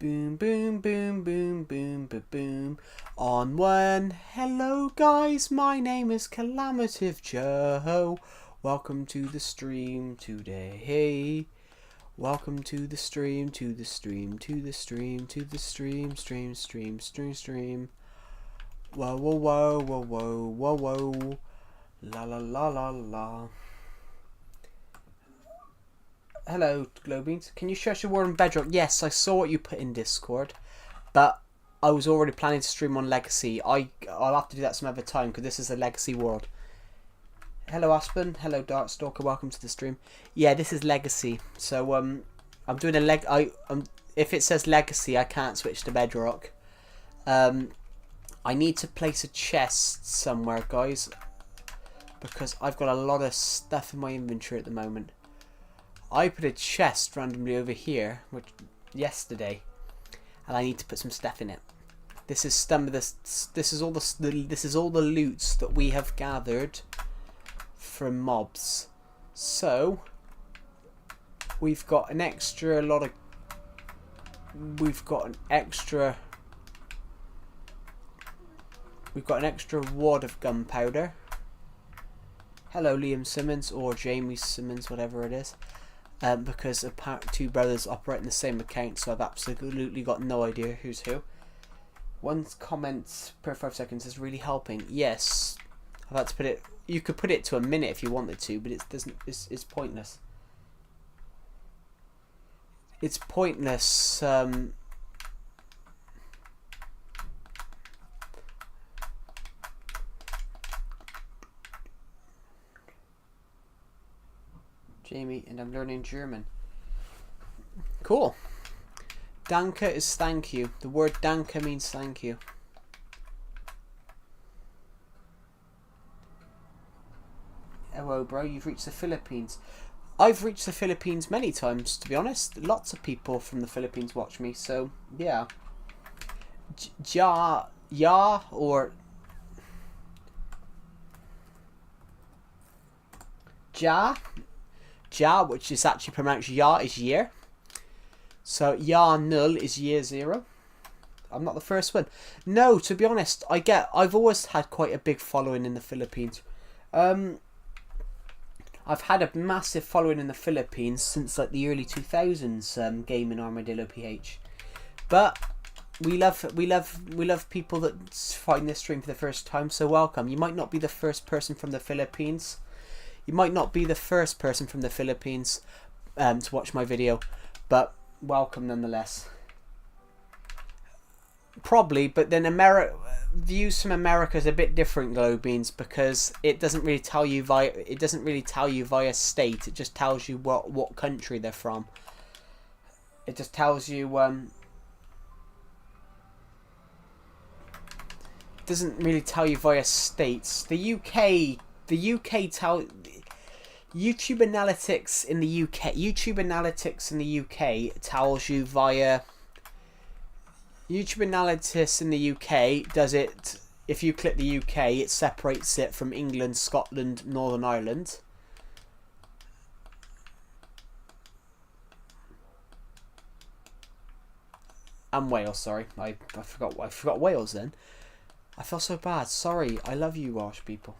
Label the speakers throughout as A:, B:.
A: Boom, boom, boom, boom, boom, boom, boom. On one. Hello, guys. My name is Calamative Joe. Welcome to the stream today. Welcome to the stream, to the stream, to the stream, to the stream, stream. Whoa, whoa, whoa, whoa, whoa, whoa, whoa. La la la la la. Hello, Globeans. Can you search your word on Bedrock? Yes, I saw what you put in Discord, but I was already planning to stream on Legacy. I'll have to do that some other time because this is a Legacy world. Hello, Aspen. Hello, Darkstalker. Welcome to the stream. Yeah, this is Legacy. So I'm doing a if it says Legacy, I can't switch to Bedrock. I need to place a chest somewhere, guys, because I've got a lot of stuff in my inventory at the moment. I put a chest randomly over here yesterday, and I need to put some stuff in it. This is some of this. This is all the loots that we have gathered from mobs. So we've got an extra lot of. We've got an extra wad of gunpowder. Hello, Liam Simmons or Jamie Simmons, whatever it is. Because two brothers operating the same account, so I've absolutely got no idea who's who. One comment per 5 seconds is really helping. Yes, I've had to put it. You could put it to a minute if you wanted to, but it doesn't. It's pointless. It's pointless. Jamie, and I'm learning German. Cool. Danke is thank you. The word danke means thank you. Hello, bro. You've reached the Philippines. I've reached the Philippines many times, to be honest. Lots of people from the Philippines watch me, so yeah. Ja or Ja, which is actually pronounced Ya, is year. So Ya null is year 0. I'm not the first one. No, to be honest, I've always had quite a big following in the Philippines. I've had a massive following in the Philippines since like the early 2000s, gaming Armadillo PH. But we love people that find this stream for the first time, so welcome. You might not be the first person from the Philippines. You might not be the first person from the Philippines to watch my video, but welcome nonetheless. Probably, but then views from America is a bit different, Globeans, because it doesn't really tell you via state. It just tells you what country they're from. It just tells you it doesn't really tell you via states. The UK YouTube analytics in the UK tells you via YouTube analytics in the UK does it. If you click the UK, it separates it from England, Scotland, Northern Ireland. And Wales, sorry. I forgot Wales then. I feel so bad. Sorry. I love you, Welsh people.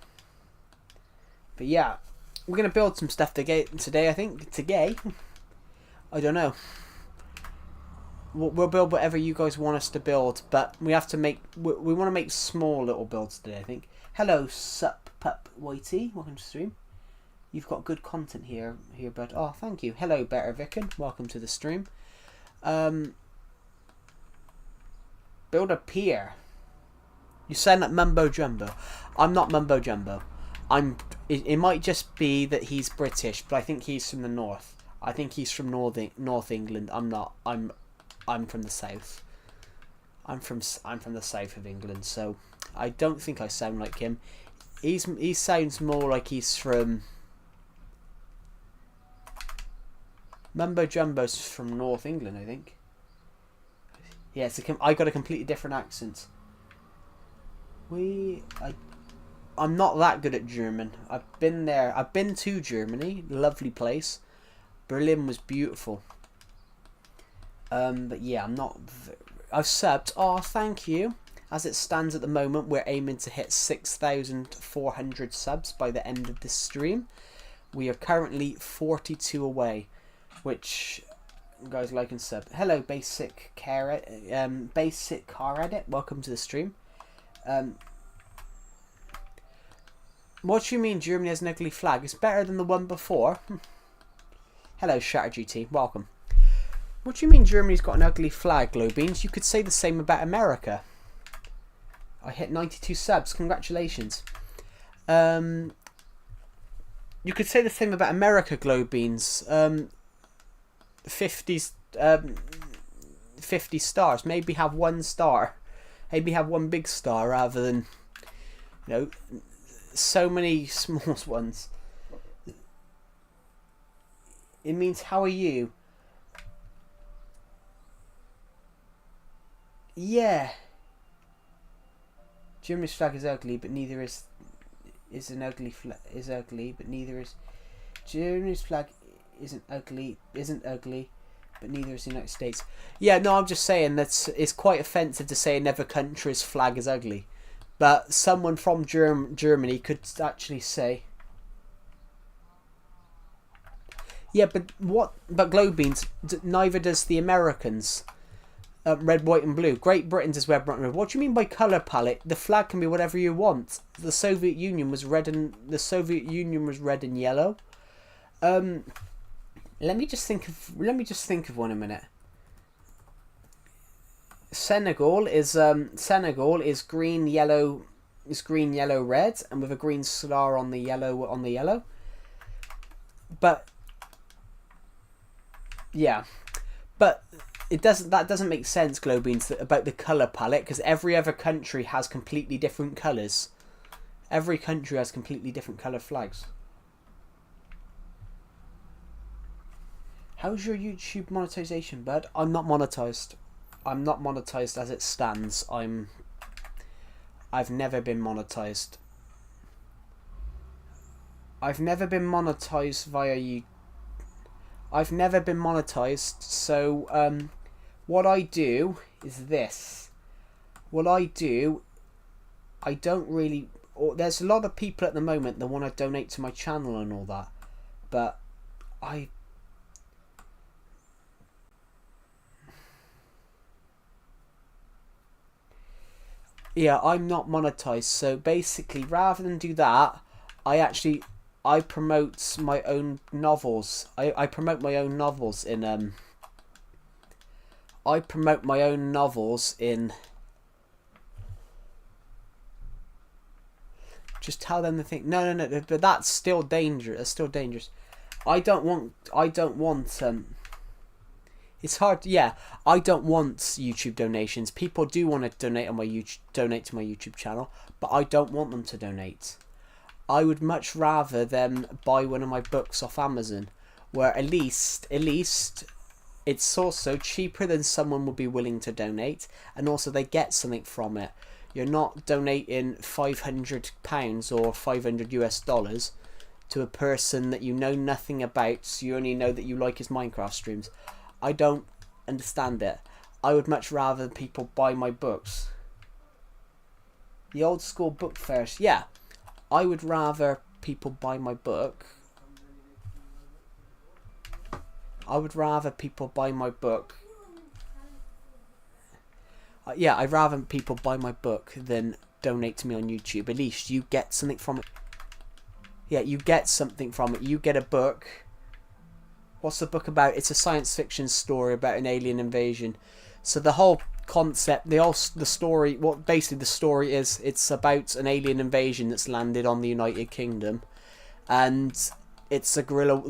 A: But yeah, we're going to build some stuff today, I think. Today? I don't know. We'll build whatever you guys want us to build, but we have to make... We want to make small little builds today, I think. Hello, Sup Pup Whitey. Welcome to the stream. You've got good content here, bud. Oh, thank you. Hello, Better Vicken. Welcome to the stream. Build a pier. You sound like Mumbo Jumbo. I'm not Mumbo Jumbo. It might just be that he's British, but I think he's from the north. I think he's from North England. I'm not. I'm from the south. I'm from the south of England, so I don't think I sound like him. He sounds more like he's from. Mumbo Jumbo's from North England, I think. Yeah, I got a completely different accent. I'm not that good at German. I've been there. I've been to Germany. Lovely place. Berlin was beautiful. But yeah, I'm not. I've subbed. Oh, thank you. As it stands at the moment, we're aiming to hit 6,400 subs by the end of this stream. We are currently 42 away, which guys like and sub. Hello, basic car edit. Welcome to the stream. What do you mean Germany has an ugly flag? It's better than the one before. Hello, Shatter GT. Welcome. What do you mean Germany's got an ugly flag, Glowbeans? You could say the same about America. I hit 92 subs. Congratulations. You could say the same about America, Glowbeans. 50 stars. Maybe have 1 star. Maybe have 1 big star rather than, you know, so many small ones. It means how are you? Yeah. Germany's flag is ugly, but neither is an ugly flag is ugly, but neither is Germany's flag isn't ugly, but neither is the United States. Yeah, no, I'm just saying that it's quite offensive to say another country's flag is ugly, but someone from Germany could actually say. Yeah, but what? But Glowbeans, neither does the Americans. Red, white, and blue. Great Britain does red, white, and blue. What do you mean by color palette? The flag can be whatever you want. The Soviet Union was red and yellow. Let me just think of one a minute. Senegal is green, yellow, red, and with a green star on the yellow. But yeah, but that doesn't make sense, Glowbeans, about the colour palette, because every other country has completely different colours. Every country has completely different colour flags. How's your YouTube monetization, bud? I'm not monetized. I'm not monetized as it stands. I've never been monetized. I've never been monetized via you. I've never been monetized, so what I do is this. What I do, I don't really. There's a lot of people at the moment that want to donate to my channel and all that, but yeah, I'm not monetized. So basically, rather than do that, I promote my own novels. I promote my own novels in just tell them the thing. No, but that's still dangerous. That's still dangerous. I don't want it's hard. Yeah, I don't want YouTube donations. People do want to donate to my YouTube channel, but I don't want them to donate. I would much rather them buy one of my books off Amazon, where at least it's also cheaper than someone would be willing to donate, and also they get something from it. You're not donating £500 or $500 to a person that you know nothing about, so you only know that you like his Minecraft streams. I don't understand it. I would much rather people buy my books. The old school book fairs, yeah. I would rather people buy my book. I'd rather people buy my book than donate to me on YouTube. At least you get something from it. Yeah, you get something from it. You get a book. What's the book about? It's a science fiction story about an alien invasion. So the whole concept, the story, what basically the story is, it's about an alien invasion that's landed on the United Kingdom, and it's a guerrilla.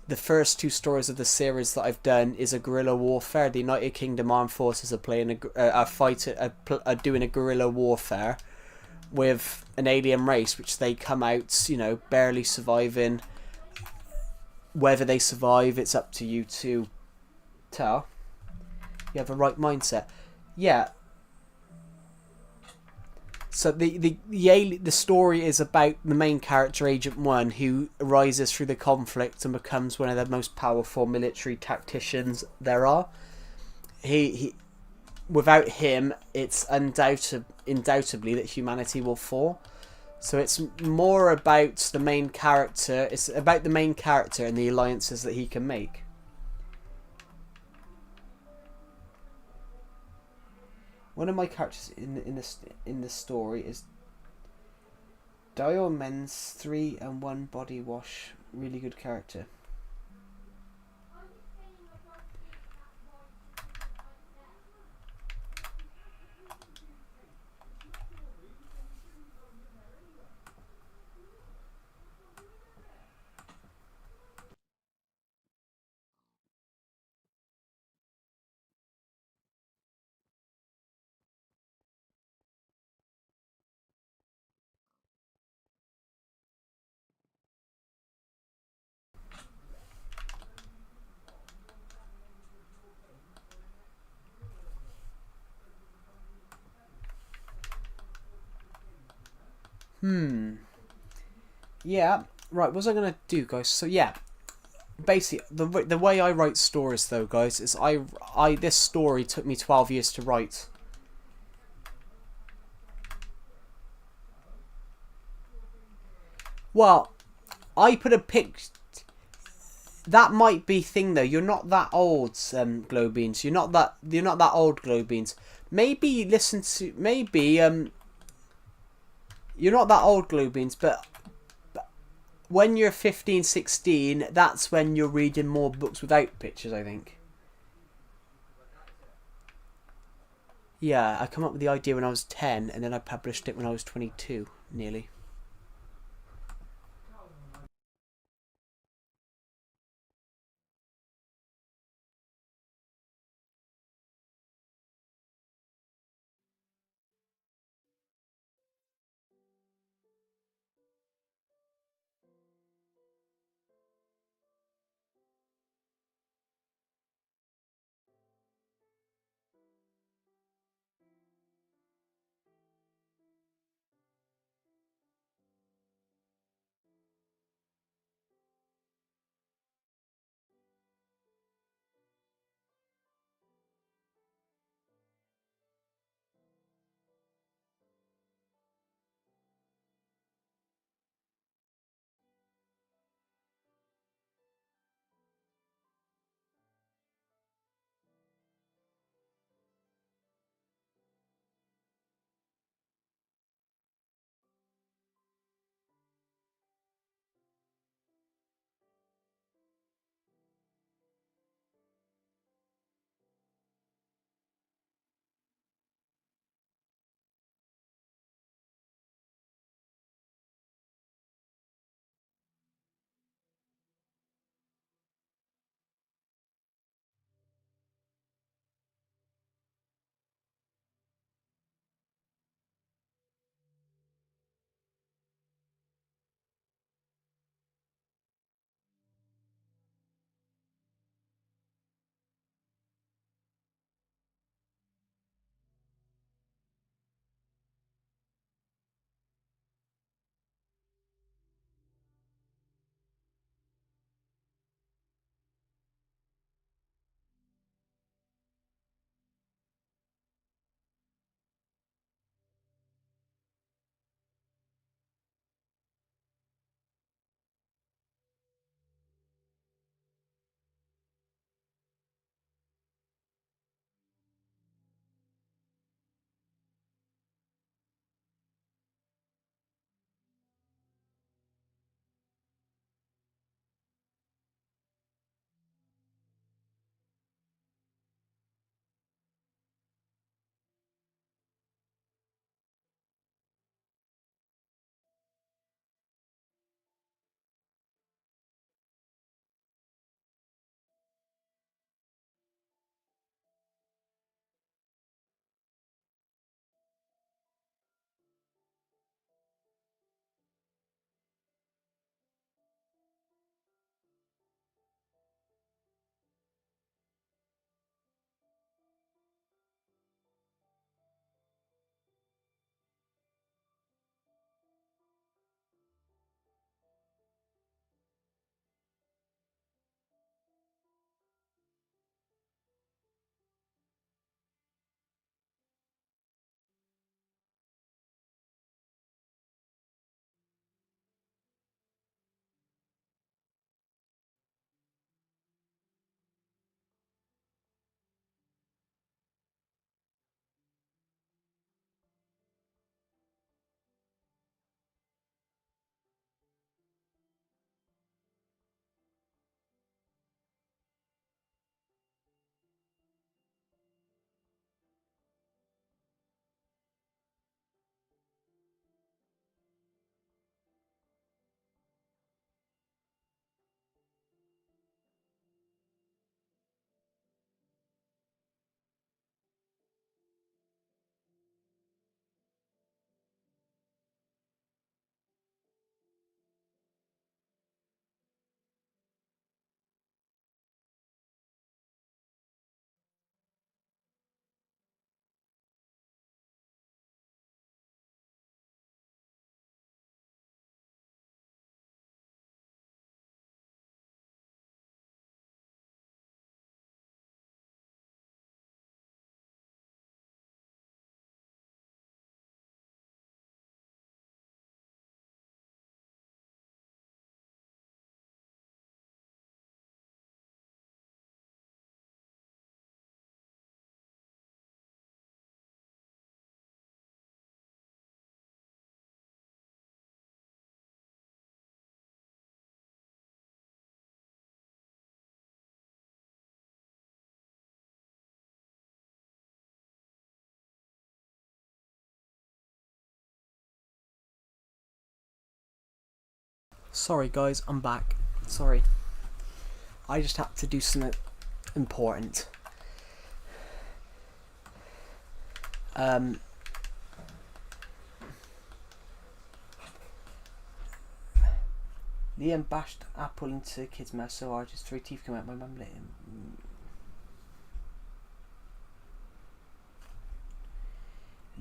A: The first 2 stories of the series that I've done is a guerrilla warfare. The United Kingdom Armed Forces are doing a guerrilla warfare with an alien race, which they come out, barely surviving. Whether they survive, it's up to you to tell. You have a right mindset. Yeah. So the story is about the main character, Agent One, who rises through the conflict and becomes one of the most powerful military tacticians there are. He without him, it's undoubtedly that humanity will fall. So it's more about the main character. It's about the main character and the alliances that he can make. One of my characters in the story is Dio Men's 3 and 1 body wash. Really good character. Yeah. Right. What was I gonna do, guys? So yeah, basically the way I write stories, though, guys, is I this story took me 12 years to write. Well, I put a pic. That might be thing though. You're not that old, Glow Beans. You're not that old, Glow Beans. Maybe listen to you're not that old, Glow Beans, but when you're 15, 16, that's when you're reading more books without pictures, I think. Yeah, I come up with the idea when I was 10, and then I published it when I was 22, nearly. Sorry guys, I'm back. Sorry. I just had to do something important. Liam bashed apple into kid's mouth so hard his 3 teeth came out. My mum let him.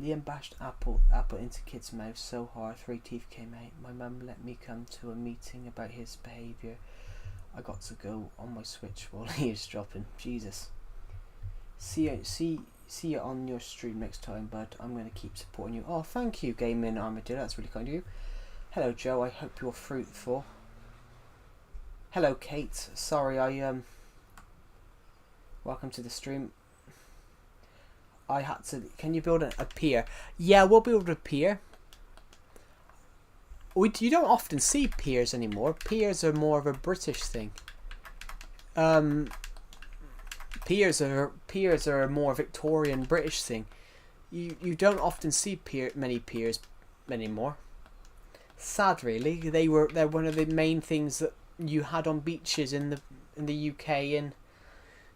A: Liam bashed apple into kid's mouth so hard 3 teeth came out. My mum let me come to a meeting about his behaviour. I got to go on my Switch while he was dropping. Jesus. See you on your stream next time, bud. I'm going to keep supporting you. Oh, thank you, Gaming Armadillo. That's really kind of you. Hello, Joe. I hope you're fruitful. Hello, Kate. Sorry, welcome to the stream. I had to... Can you build a pier? Yeah, we'll build a pier. You don't often see piers anymore. Piers are more of a British thing. Piers are a more Victorian British thing. You don't often see many piers anymore. Sad, really. They're one of the main things that you had on beaches in the UK in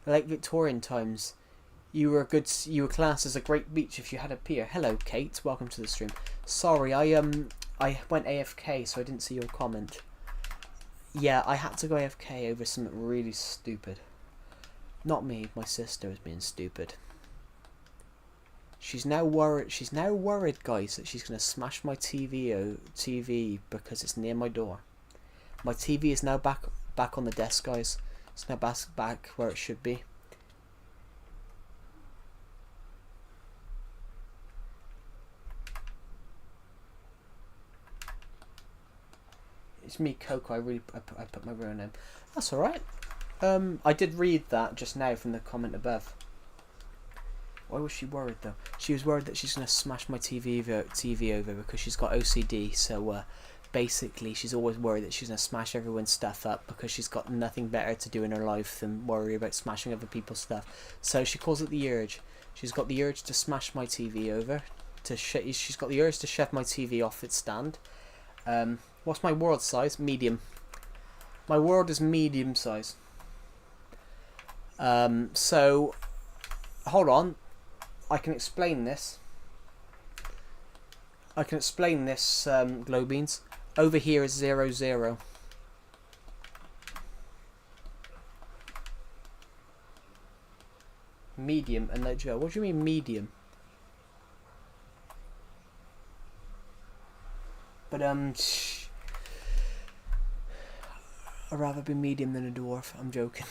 A: late Victorian times. You were classed as a great beach if you had a pier. Hello, Kate. Welcome to the stream. Sorry, I went AFK, so I didn't see your comment. Yeah, I had to go AFK over something really stupid. Not me. My sister was being stupid. She's now worried, guys, that she's gonna smash my TV because it's near my door. My TV is now back on the desk, guys. It's now back where it should be. It's me, Coco. I put my real name. That's all right. I did read that just now from the comment above. Why was she worried though? She was worried that she's gonna smash my TV over because she's got OCD. So basically, she's always worried that she's gonna smash everyone's stuff up because she's got nothing better to do in her life than worry about smashing other people's stuff. So she calls it the urge. She's got the urge to smash my TV over. She's got the urge to shove my TV off its stand. What's my world size? Medium. My world is medium size. So, hold on. I can explain this. Glow beans. Over here is 0, 0. Medium and no Joe. What do you mean medium? But I'd rather be medium than a dwarf. I'm joking.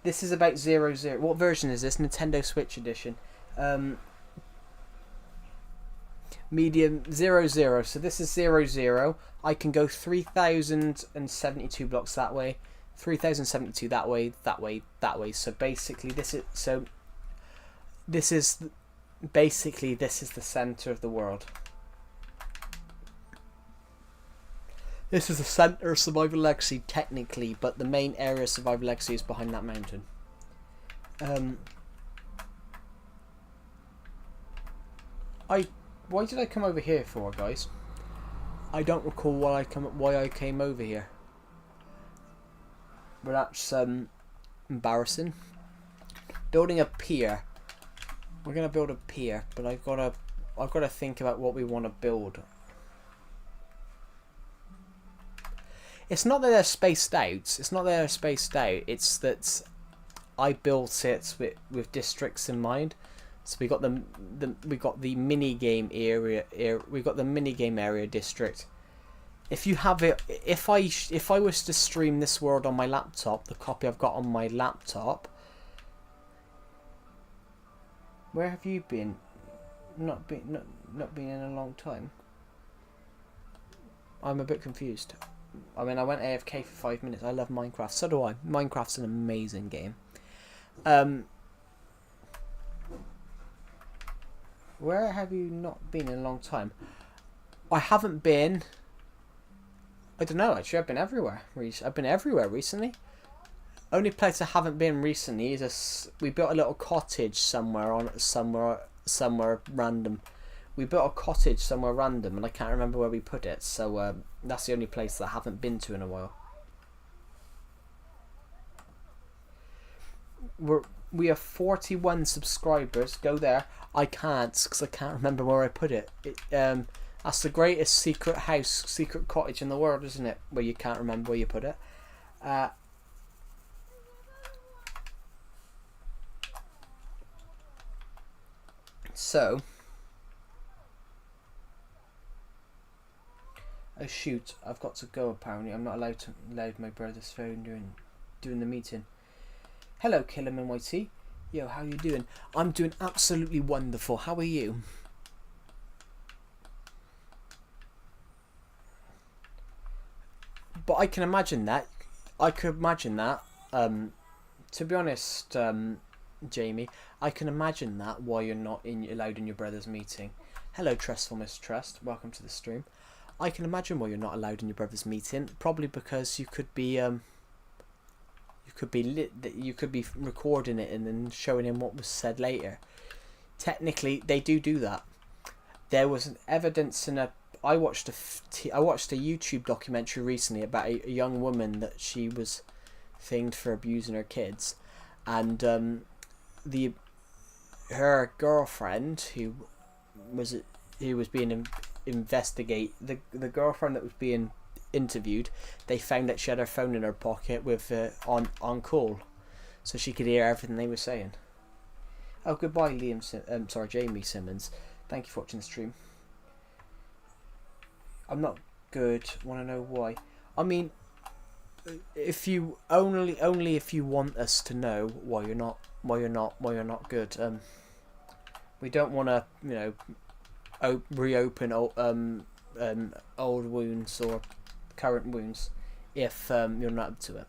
A: This is about 0, 0. What version is this? Nintendo Switch edition. Medium 0, 0. So this is 0, 0. I can go 3072 blocks that way, 3072 that way, that way, that way. So basically this is the center of the world. This is the center of Survival Legacy, technically, but the main area of Survival Legacy is behind that mountain. Why did I come over here for, guys? I don't recall why I came over here. But that's embarrassing. Building a pier. We're gonna build a pier, but I've gotta think about what we want to build. It's not that they're spaced out. It's that I built it with districts in mind. So we got the mini game area. We got the mini game area district. If you have it, if I was to stream this world on my laptop, the copy I've got on my laptop. Where have you been? Not been in a long time. I'm a bit confused. I mean, I went AFK for 5 minutes. I love Minecraft. So do I. Minecraft's an amazing game. Where have you not been in a long time? I haven't been... I don't know, actually. I've been everywhere. I've been everywhere recently. Only place I haven't been recently is we built a little cottage somewhere random. We built a cottage somewhere random, and I can't remember where we put it. So that's the only place that I haven't been to in a while. We have 41 subscribers. Go there. I can't because I can't remember where I put it. That's the greatest secret house, secret cottage in the world, isn't it? Where you can't remember where you put it. So, oh shoot! I've got to go. Apparently, I'm not allowed to load my brother's phone during the meeting. Hello, Killerman YT. Yo, how you doing? I'm doing absolutely wonderful. How are you? But I can imagine that. I could imagine that. To be honest, Jamie, I can imagine that why you're not allowed in your brother's meeting. Hello, Trustful Mistrust. Welcome to the stream. I can imagine why you're not allowed in your brother's meeting. Probably because you could be you could be recording it and then showing him what was said later. Technically, they do that. There was an evidence in I watched a YouTube documentary recently about a young woman that she was thinged for abusing her kids, and her girlfriend who was being investigated, the girlfriend that was being interviewed, they found that she had her phone in her pocket with on call, so she could hear everything they were saying. Oh, goodbye, Jamie Simmons. Thank you for watching the stream. I'm not good. Want to know why? I mean, if you only if you want us to know why you're not good. We don't want to reopen old wounds or current wounds if you're not up to it.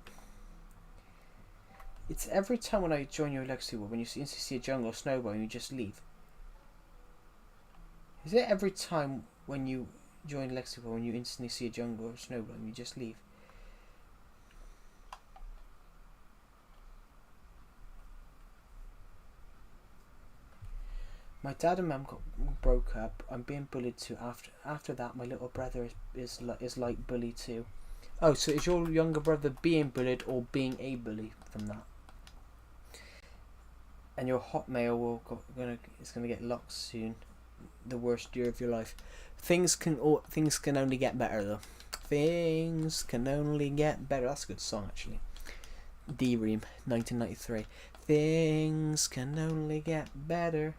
A: It's every time when I join your legacy war when you see a jungle snowball and you just leave. Is it every time when you join legacy war when you instantly see a jungle or snowball and you just leave? My dad and mum broke up. I'm being bullied too. After that, my little brother is like bully too. Oh, so is your younger brother being bullied or being a bully from that? And your Hotmail is gonna get locked soon. The worst year of your life. Things can only get better though. Things can only get better. That's a good song actually. D-Ream, 1993. Things can only get better.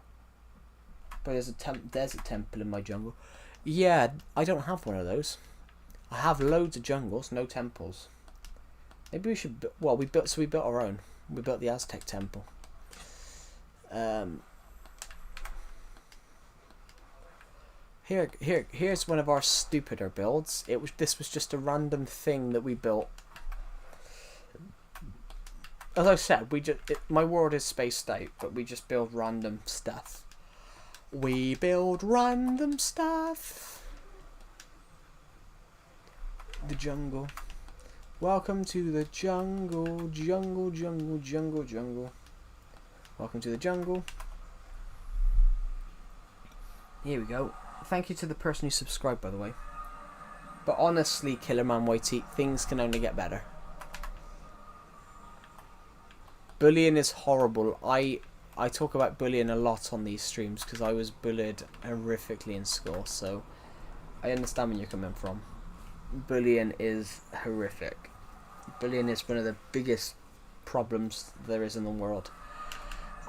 A: But there's a temple in my jungle. Yeah, I don't have one of those. I have loads of jungles, no temples. Maybe we should. Well, we built our own. We built the Aztec temple. Here's one of our stupider builds. This was just a random thing that we built. As I said, my world is spaced out, but we just build random stuff. We build random stuff. The jungle. Welcome to the jungle, jungle, jungle, jungle, jungle. Welcome to the jungle. Here we go. Thank you to the person who subscribed, by the way. But honestly, Killerman Whitey, things can only get better. Bullying is horrible. I talk about bullying a lot on these streams because I was bullied horrifically in school, so I understand where you're coming from. Bullying is horrific. Bullying is one of the biggest problems there is in the world.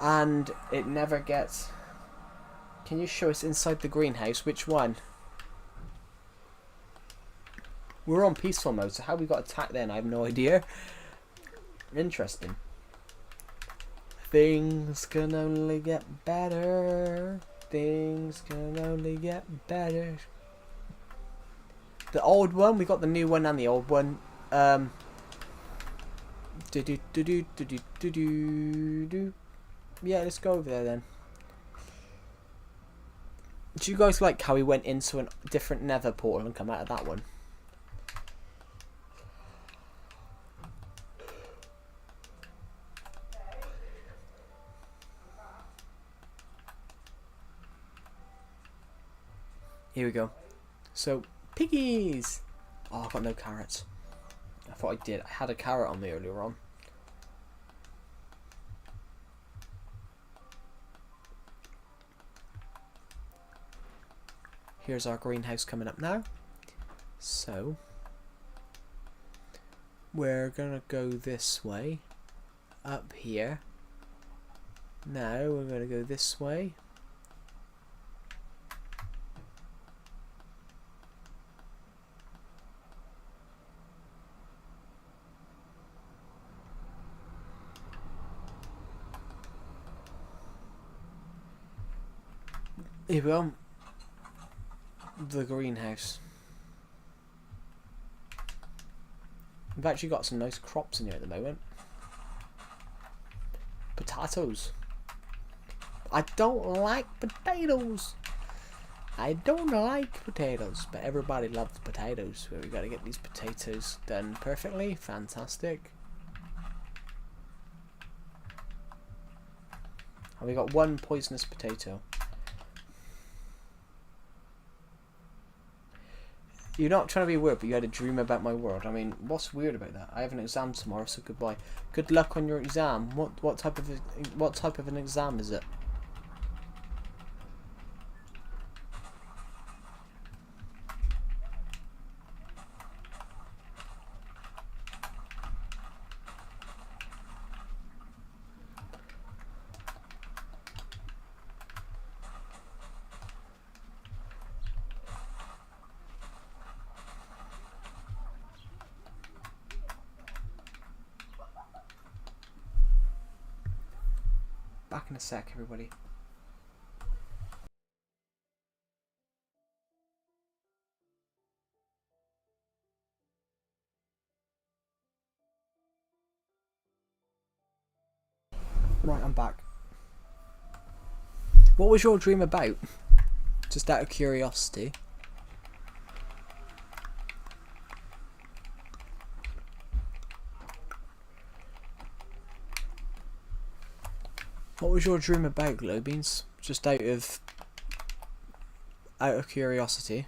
A: And it never gets... Can you show us inside the greenhouse? Which one? We're on peaceful mode, so how we got attacked then? I have no idea. Interesting. Things can only get better. Things can only get better. The old one, we got the new one and the old one. Yeah, let's go over there then. Do you guys like how we went into a different nether portal and come out of that one? Here we go. So, piggies! Oh, I've got no carrots. I thought I did. I had a carrot on me earlier on. Here's our greenhouse coming up now. So, we're gonna go this way. Up here. Now, we're gonna go this way. Here we go. The greenhouse. We've actually got some nice crops in here at the moment. Potatoes. I don't like potatoes. I don't like potatoes, but everybody loves potatoes. So we got to get these potatoes done perfectly. Fantastic. And we got one poisonous potato. You're not trying to be weird, but you had a dream about my world. I mean, what's weird about that? I have an exam tomorrow, so goodbye. Good luck on your exam. What type of an exam is it? Back in a sec, everybody. Right, I'm back. What was your dream about? Just out of curiosity. What was your dream about, Glowbeans? Just out of curiosity.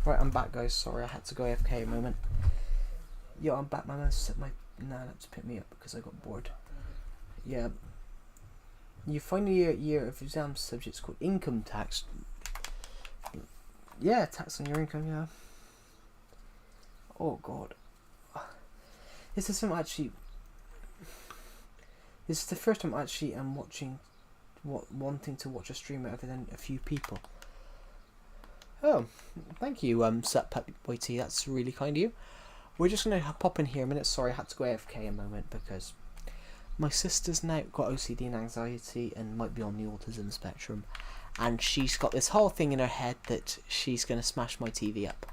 A: Right, I'm back, guys. Sorry, I had to go AFK a moment. Yo, I'm back, man. I set my let's pick me up because I got bored. Yeah. You find a year of exam subjects called income tax. Yeah, tax on your income, yeah. Oh, God. This is the first time actually I'm wanting to watch a streamer other than a few people. Oh, thank you, SutPupYT. That's really kind of you. We're just going to pop in here a minute. Sorry, I had to go AFK a moment because my sister's now got OCD and anxiety and might be on the autism spectrum. And she's got this whole thing in her head that she's going to smash my TV up.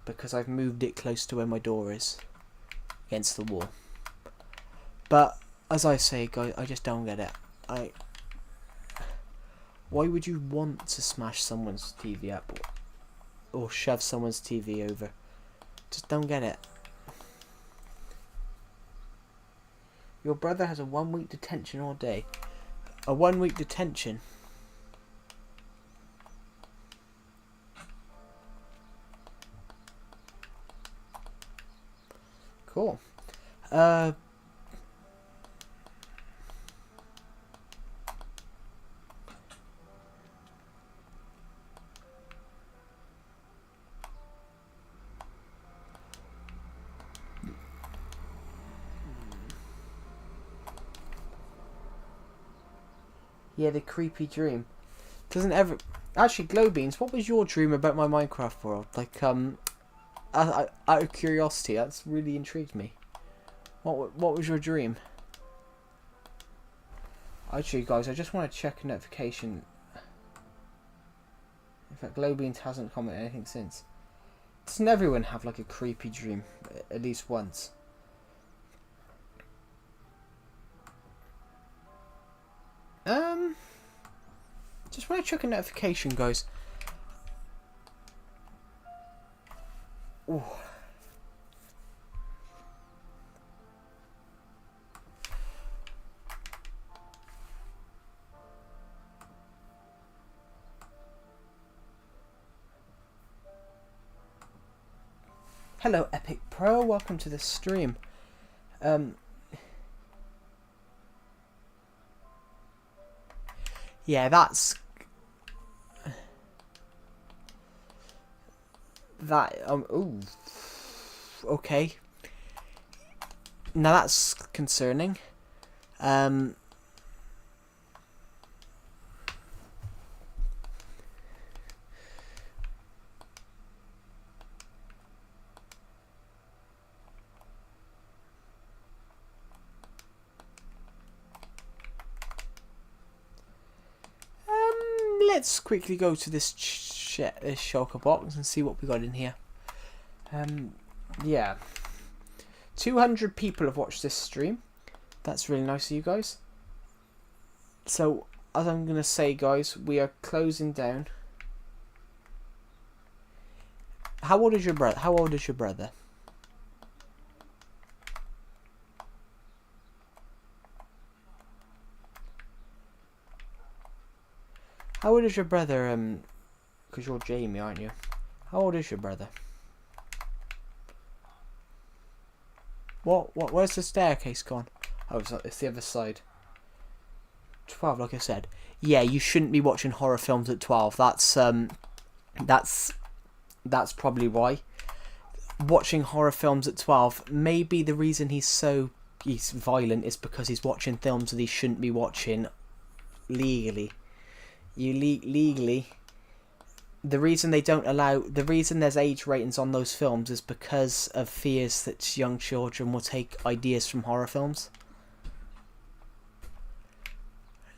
A: Because I've moved it close to where my door is. Against the wall. But, as I say, guys, I just don't get it. Why would you want to smash someone's TV up? Or shove someone's TV over? Just don't get it. Your brother has a 1 week detention all day. A 1 week detention? Cool. Yeah, the creepy dream. Doesn't ever... Actually, Glowbeans, what was your dream about my Minecraft world? Like, out of curiosity, that's really intrigued me. What was your dream? Actually, guys, I just want to check a notification. In fact, Glowbeans hasn't commented anything since. Doesn't everyone have, like, a creepy dream? At least once. Just want to check a notification, guys. Ooh. Hello, Epic Pro. Welcome to the stream. Yeah, that's... ooh. Okay. Now that's concerning. Let's quickly go to this shulker box and see what we got in here. Yeah. 200 people have watched this stream. That's really nice of you guys. So, as I'm going to say, guys, we are closing down. How old is your brother? How old is your brother? How old is your brother? Because you're Jamie, aren't you? How old is your brother? Where's the staircase gone? Oh, it's the other side. 12, like I said. Yeah, you shouldn't be watching horror films at 12. That's probably why. Watching horror films at 12, maybe the reason he's violent is because he's watching films that he shouldn't be watching legally. Legally, the reason there's age ratings on those films is because of fears that young children will take ideas from horror films.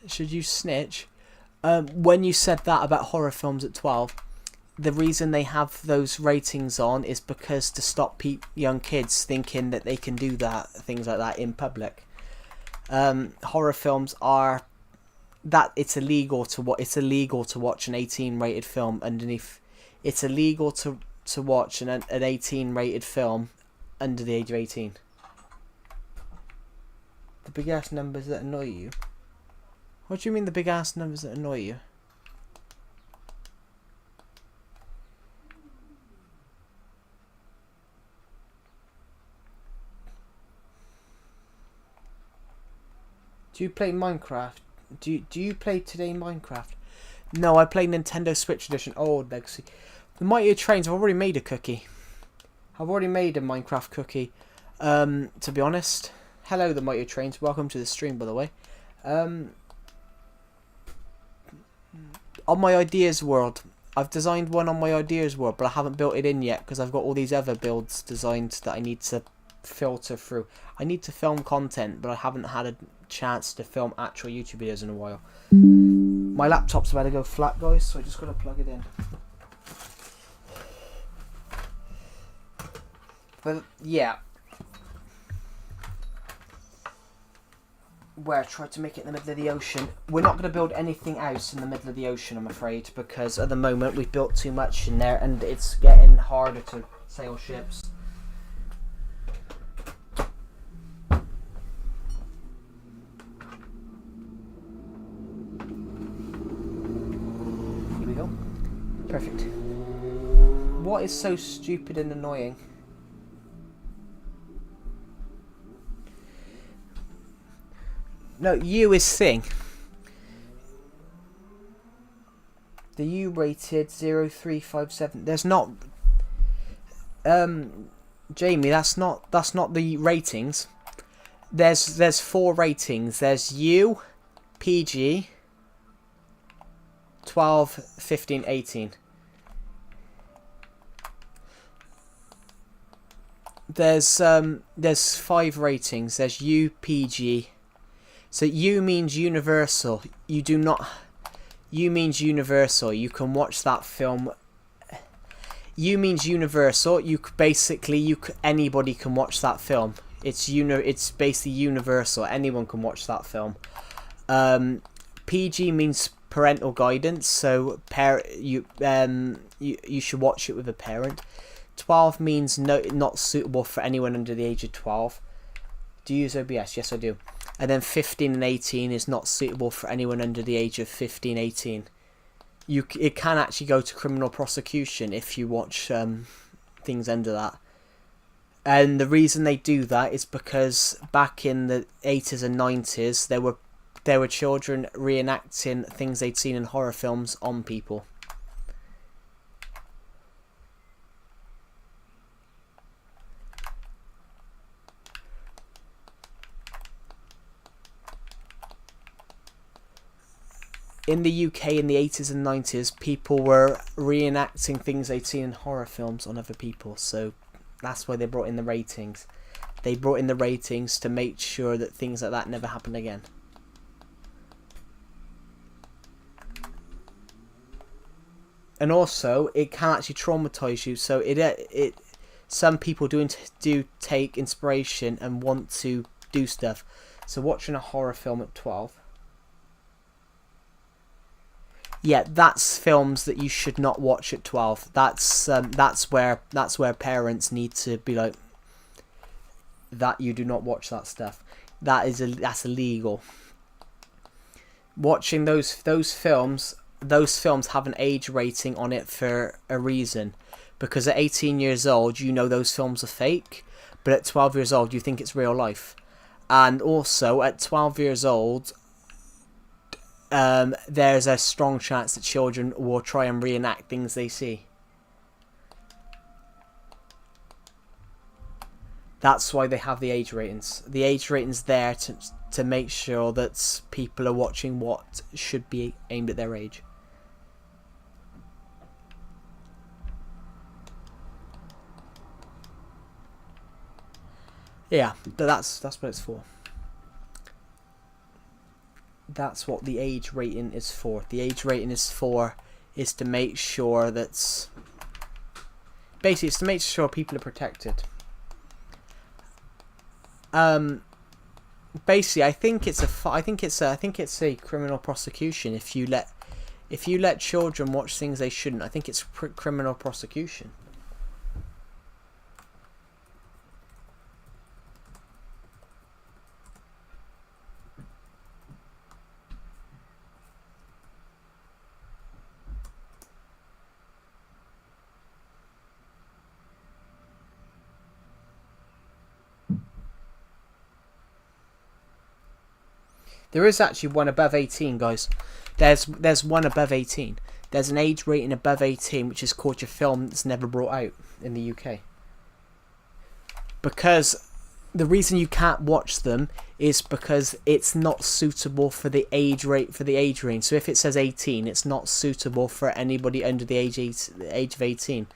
A: Should you snitch? When you said that about horror films at 12, the reason they have those ratings on is because to stop young kids thinking that they can do things like that in public. Horror films are... it's illegal to watch an 18 rated film underneath. It's illegal to watch an 18 rated film under the age of 18. The big ass numbers that annoy you? What do you mean the big ass numbers that annoy you? Do you play Minecraft? Do you play today Minecraft? No, I play Nintendo Switch Edition. Old Legacy. The Mighty Trains. I've already made a cookie. I've already made a Minecraft cookie. To be honest. Hello, the Mighty Trains. Welcome to the stream, by the way. On my ideas world, I've designed one on my ideas world, but I haven't built it in yet because I've got all these other builds designed that I need to filter through. I need to film content, but I haven't had a chance to film actual YouTube videos in a while. My laptop's about to go flat, guys, so I just got to plug it in. But yeah, where I tried to make it in the middle of the ocean. We're not going to build anything else in the middle of the ocean, I'm afraid, because at the moment we've built too much in there and it's getting harder to sail ships. Here we go. Perfect. What is so stupid and annoying? No, U is thing. The U rated 0357. There's not. Jamie, that's not the ratings. There's 4 ratings. There's U, PG, 12, 15, 18. There's 5 ratings. There's U, PG. So U means universal. You do not. U means universal. You can watch that film. U means universal. Anybody can watch that film. It's basically universal. Anyone can watch that film. PG means parental guidance. So you should watch it with a parent. 12 means not suitable for anyone under the age of 12. Do you use OBS? Yes, I do. And then 15 and 18 is not suitable for anyone under the age of 15, 18. It can actually go to criminal prosecution if you watch things under that. And the reason they do that is because back in the 80s and 90s, there were children reenacting things they'd seen in horror films on people. In the UK in the 80s and 90s, people were reenacting things they'd seen in horror films on other people. So that's why they brought in the ratings. They brought in the ratings to make sure that things like that never happen again. And also, it can actually traumatize you. So some people do take inspiration and want to do stuff. So watching a horror film at 12. Yeah, that's films that you should not watch at 12. That's where parents need to be like, that you do not watch that stuff. That's illegal. Watching those films have an age rating on it for a reason, because at 18 years old you know those films are fake, but at 12 years old you think it's real life. And also at 12 years old, there's a strong chance that children will try and reenact things they see. That's why they have the age ratings. The age ratings there to make sure that people are watching what should be aimed at their age. Yeah, but that's what it's for. That's what the age rating is for. The age rating is to make sure that basically it's to make sure people are protected. Basically, I think it's a criminal prosecution if you let children watch things they shouldn't. I think it's criminal prosecution. There is actually one above 18, guys. There's one above 18. There's an age rating above 18, which is called your film that's never brought out in the UK. Because the reason you can't watch them is because it's not suitable for the age range. So if it says 18, it's not suitable for anybody under the age of 18.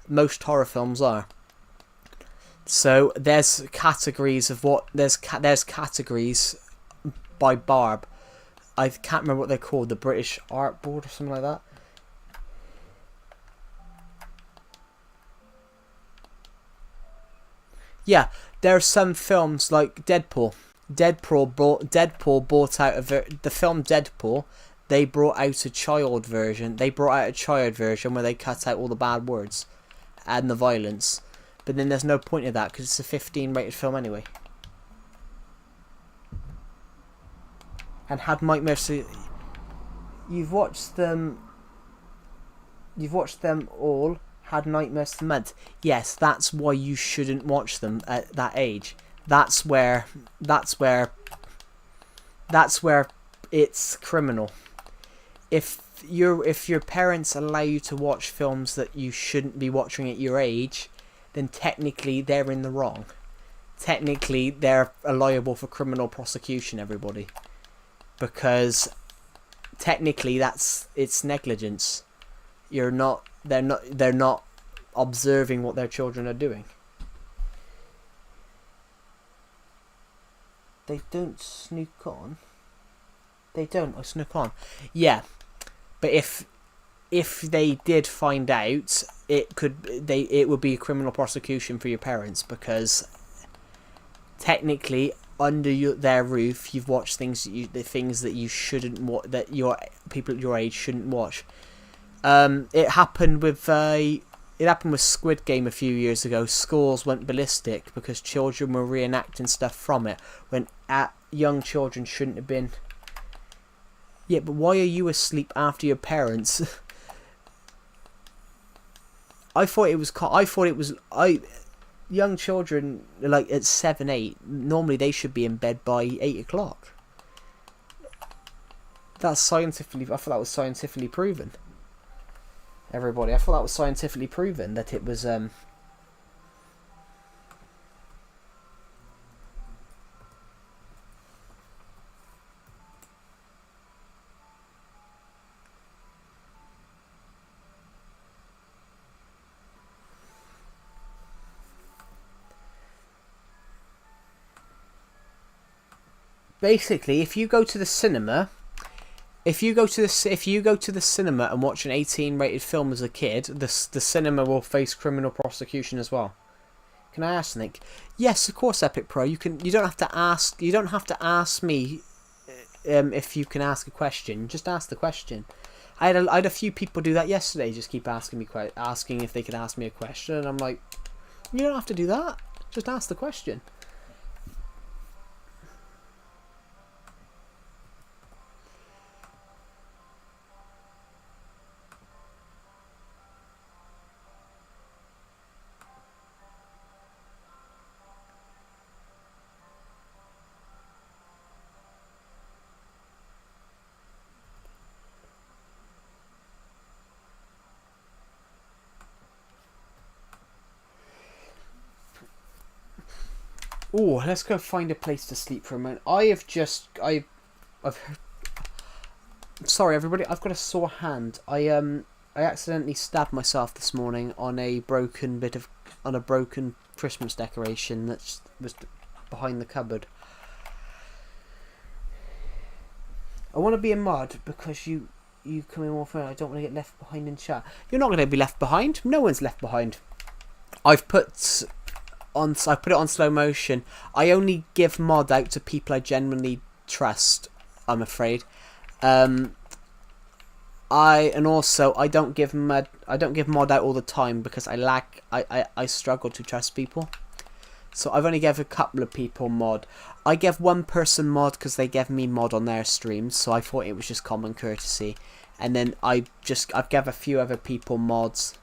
A: Most horror films are. So there's categories of what there's categories by Barb. I can't remember what they're called, the British Art Board or something like that. Yeah, there are some films like Deadpool. Deadpool brought out the film Deadpool. They brought out a child version. They brought out a child version where they cut out all the bad words and the violence. But then there's no point in that because it's a 15 rated film anyway. And had Nightmare. So you've watched them all. Had Nightmares for Month. Yes, that's why you shouldn't watch them at that age. That's where it's criminal. If your parents allow you to watch films that you shouldn't be watching at your age, then technically they're in the wrong. Technically they're liable for criminal prosecution, everybody. Because technically it's negligence. They're not observing what their children are doing. They don't snook on. They don't snook on. Yeah, but if they did find out, it would be a criminal prosecution for your parents because technically under their roof you've watched things that you shouldn't watch, that your people at your age shouldn't watch. It happened with Squid Game a few years ago. Schools went ballistic because children were reenacting stuff from it when young children shouldn't have been. Yeah, but why are you asleep after your parents? Young children like at 7, 8. Normally they should be in bed by 8 o'clock. That's scientifically. I thought that was scientifically proven. Everybody, I thought that was scientifically proven that it was basically if you go to the cinema. If you go to the cinema and watch an 18 rated film as a kid, the cinema will face criminal prosecution as well. Can I ask something? Yes, of course, Epic Pro. You don't have to ask. You don't have to ask me if you can ask a question. Just ask the question. I had a few people do that yesterday. Just keep asking me asking if they could ask me a question, and I'm like, you don't have to do that. Just ask the question. Oh, let's go find a place to sleep for a moment. I've sorry everybody, I've got a sore hand. I accidentally stabbed myself this morning on a broken Christmas decoration that was behind the cupboard. I want to be a mod because you come in more fun. I don't want to get left behind in chat. You're not going to be left behind. No one's left behind. I put it on slow motion. I only give mod out to people I genuinely trust, I'm afraid. I don't give mod out all the time because I struggle to trust people. So I've only gave a couple of people mod. I gave one person mod because they gave me mod on their streams, so I thought it was just common courtesy. And then I've gave a few other people mods.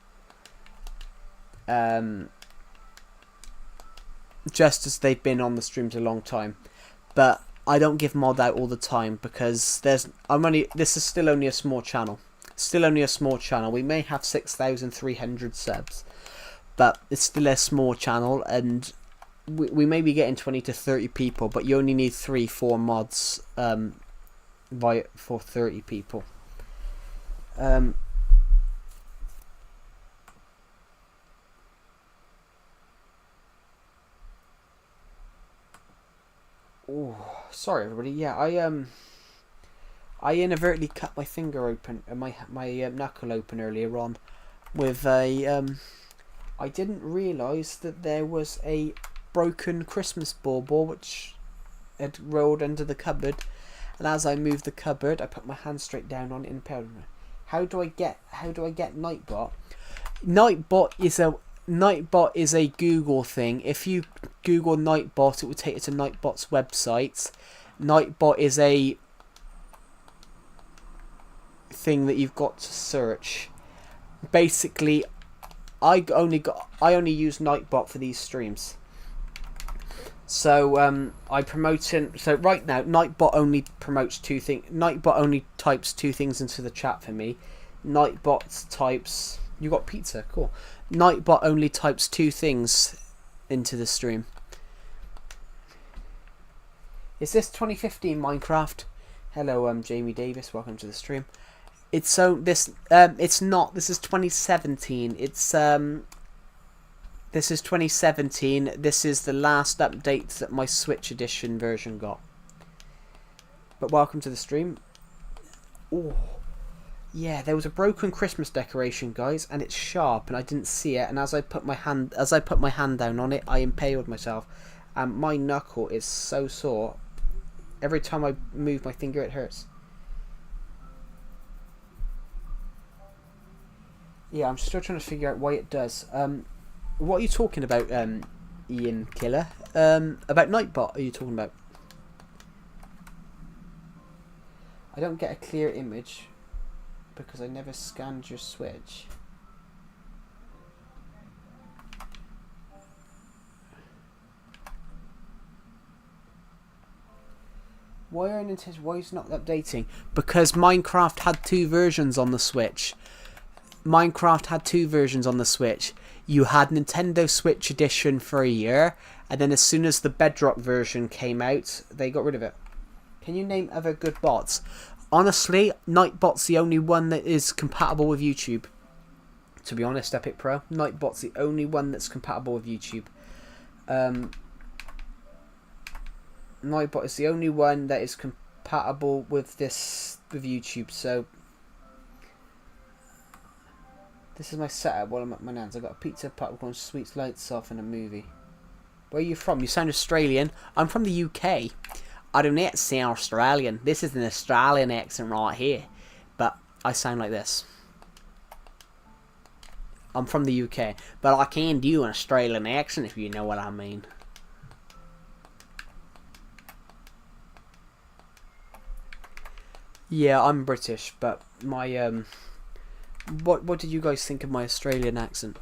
A: Just as they've been on the streams a long time. But I don't give mod out all the time because this is still only a small channel. Still only a small channel. We may have 6,300 subs, but it's still a small channel, and we may be getting 20 to 30 people, but you only need 3-4 mods for 30 people. Oh, sorry everybody. Yeah, I inadvertently cut my finger open, my knuckle open earlier on with a I didn't realise that there was a broken Christmas bauble which had rolled under the cupboard, and as I moved the cupboard, I put my hand straight down on it and impaled it. How do I get Nightbot? Nightbot is a Google thing. If you Google Nightbot, it will take you to Nightbot's website. Nightbot is a thing that you've got to search. Basically, I only use Nightbot for these streams. So I promoting. So right now, Nightbot only promotes 2 things. Nightbot only types 2 things into the chat for me. Nightbot types. You got pizza, cool. Nightbot only types 2 things into the stream. Is this 2015 Minecraft? Hello, Jamie Davis. Welcome to the stream. It's not. This is 2017. This is 2017. This is the last update that my Switch Edition version got. But welcome to the stream. Oh. Yeah, there was a broken Christmas decoration, guys, and it's sharp, and I didn't see it. And as I put my hand down on it, I impaled myself, and my knuckle is so sore. Every time I move my finger, it hurts. Yeah, I'm still trying to figure out why it does. What are you talking about, Ian Killer? About Nightbot? Are you talking about? I don't get a clear image because I never scanned your Switch. Why is it not updating? Because Minecraft had 2 versions on the Switch. Minecraft had 2 versions on the Switch. You had Nintendo Switch Edition for a year, and then as soon as the Bedrock version came out, they got rid of it. Can you name other good bots? Honestly, Nightbot's the only one that is compatible with YouTube. To be honest, Epic Pro, Nightbot's the only one that's compatible with YouTube. Nightbot is the only one that is compatible with YouTube. So this is my setup while I'm at my nan's. I got a pizza, popcorn, sweets, lights off, and a movie. Where are you from? You sound Australian. I'm from the UK. I do not sound Australian. This is an Australian accent right here. But I sound like this. I'm from the UK. But I can do an Australian accent if you know what I mean. Yeah, I'm British. But my... What did you guys think of my Australian accent?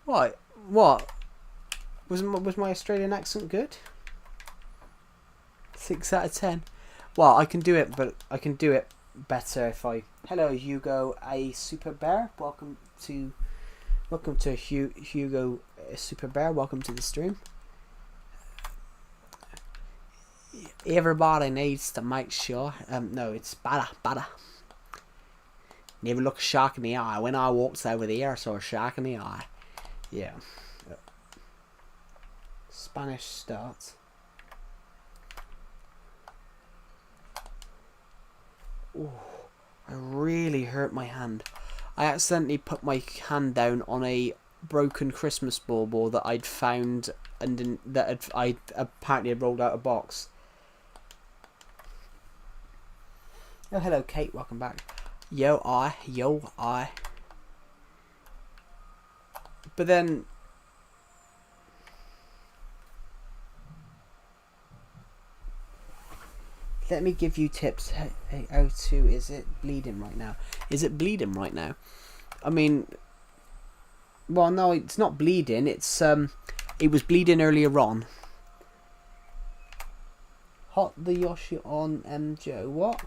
A: What? Was my Australian accent good? 6 out of 10. Well, I can do it, but I can do it better if I... Hello, Hugo, a Super Bear. Welcome to Hugo, a Super Bear. Welcome to the stream. Everybody needs to make sure. No, it's better. Never look a shark in the eye. When I walked over there, I saw a shark in the eye. Yeah. Spanish starts. Oh, I really hurt my hand. I accidentally put my hand down on a broken Christmas bauble that I'd found and that I apparently had rolled out a box. Oh, hello, Kate. Welcome back. Yo, I. But then... Let me give you tips. Hey, O2, is it bleeding right now? Is it bleeding right now? I mean, well, no, it's not bleeding. It's it was bleeding earlier on. Hot the Yoshi on Joe. What?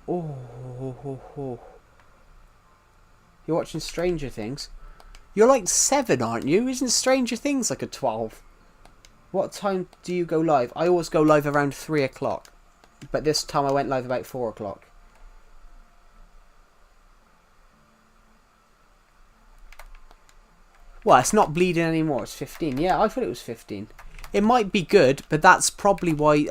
A: Oh. You're watching Stranger Things? You're like 7, aren't you? Isn't Stranger Things like a 12? What time do you go live? I always go live around 3 o'clock. But this time I went live about 4 o'clock. Well, it's not bleeding anymore. It's 15. Yeah, I thought it was 15. It might be good, but that's probably why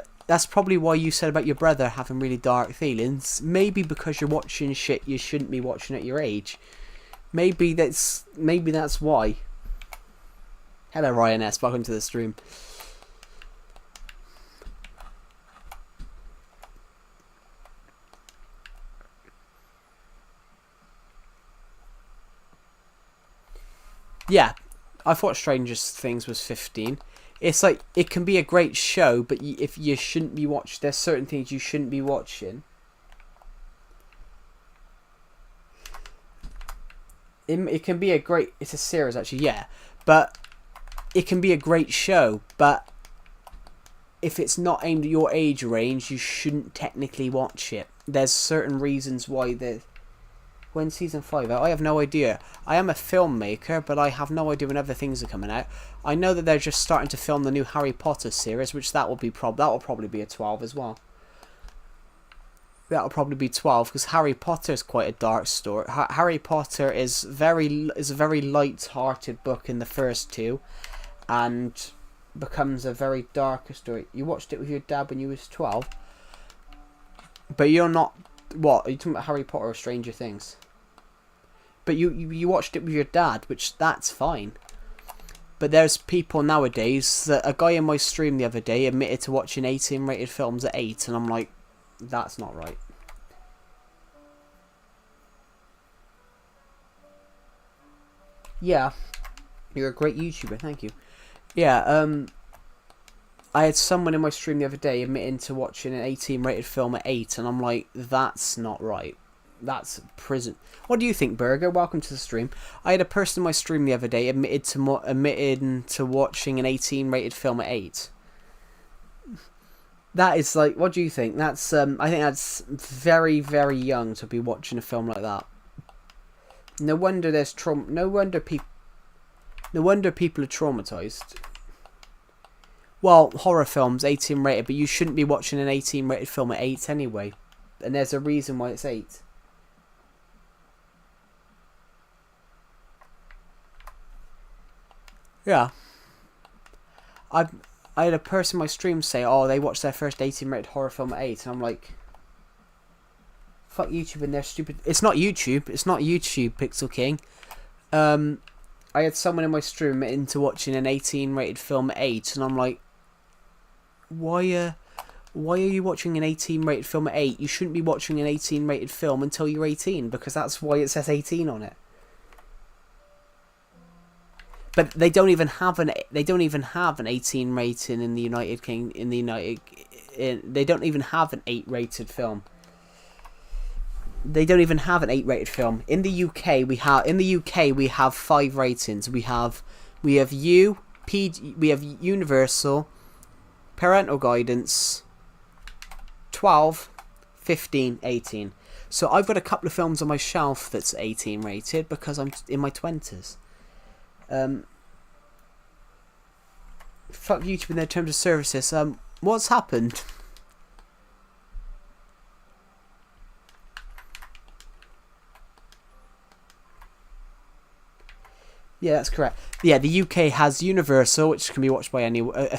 A: you said about your brother having really dark feelings. Maybe because you're watching shit you shouldn't be watching at your age. Maybe that's why. Hello, Ryan S. Welcome to the stream. Yeah, I thought Stranger Things was 15. It's like, it can be a great show, but if you shouldn't be watching, there's certain things you shouldn't be watching. It can be a great, it's a series actually, yeah, but it can be a great show, but if it's not aimed at your age range, you shouldn't technically watch it. There's certain reasons why when season 5 out, I have no idea. I am a filmmaker, but I have no idea when other things are coming out. I know that they're just starting to film the new Harry Potter series, which that will probably be a 12 as well. That'll probably be 12 because Harry Potter is quite a dark story. Harry Potter is a very light-hearted book in the first 2, and becomes a very darker story. You watched it with your dad when you was 12, but you're not. What are you talking about, Harry Potter or Stranger Things? But you watched it with your dad, which that's fine. But there's people nowadays that a guy in my stream the other day admitted to watching 18 rated films at 8, and I'm like, that's not right. Yeah, you're a great YouTuber, thank you. Yeah, I had someone in my stream the other day admitting to watching an 18 rated film at 8, and I'm like, that's not right. That's prison. What do you think, Burger? Welcome to the stream. I had a person in my stream the other day admitted to watching an 18 rated film at 8. That is like, what do you think? That's I think that's very, very young to be watching a film like that. No wonder there's trauma. No wonder people are traumatized. Well, horror films 18 rated, but you shouldn't be watching an 18 rated film at 8 anyway. And there's a reason why it's 8. Yeah. I had a person in my stream say, oh, they watched their first 18 rated horror film at 8, and I'm like, fuck YouTube and they're stupid. It's not YouTube, Pixel King. I had someone in my stream into watching an 18 rated film at 8, and I'm like, why are you watching an 18 rated film at 8? You shouldn't be watching an 18 rated film until you're 18, because that's why it says 18 on it. But they don't even have an 18 rating in the United Kingdom. They don't even have an 8 rated film. They don't even have an 8 rated film. In the UK we have 5 ratings. We have Universal, Parental Guidance, 12, 15, 18. So I've got a couple of films on my shelf that's 18 rated because I'm in my 20s. Fuck YouTube in their terms of services. What's happened? Yeah, that's correct. Yeah, the UK has Universal, which can be watched by anyone.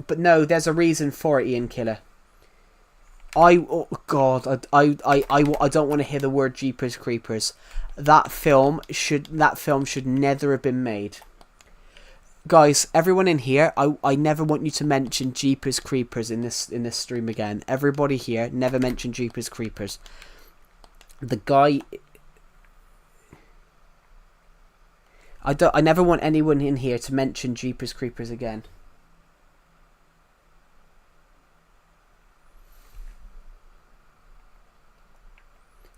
A: But no, there's a reason for it, Ian Killer. I don't want to hear the word Jeepers Creepers. That film should never have been made. Guys, everyone in here, I never want you to mention Jeepers Creepers in this stream again. Everybody here, never mention Jeepers Creepers. The guy. I never want anyone in here to mention Jeepers Creepers again.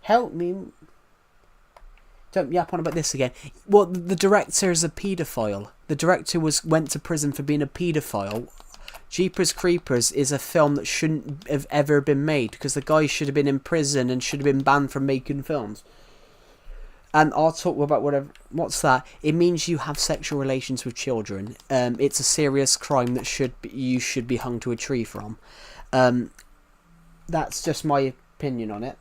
A: Help me. Don't yap on about this again. Well, the director is a paedophile. The director went to prison for being a paedophile. Jeepers Creepers is a film that shouldn't have ever been made because the guy should have been in prison and should have been banned from making films. And I'll talk about whatever. What's that? It means you have sexual relations with children. It's a serious crime that you should be hung to a tree from. That's just my opinion on it.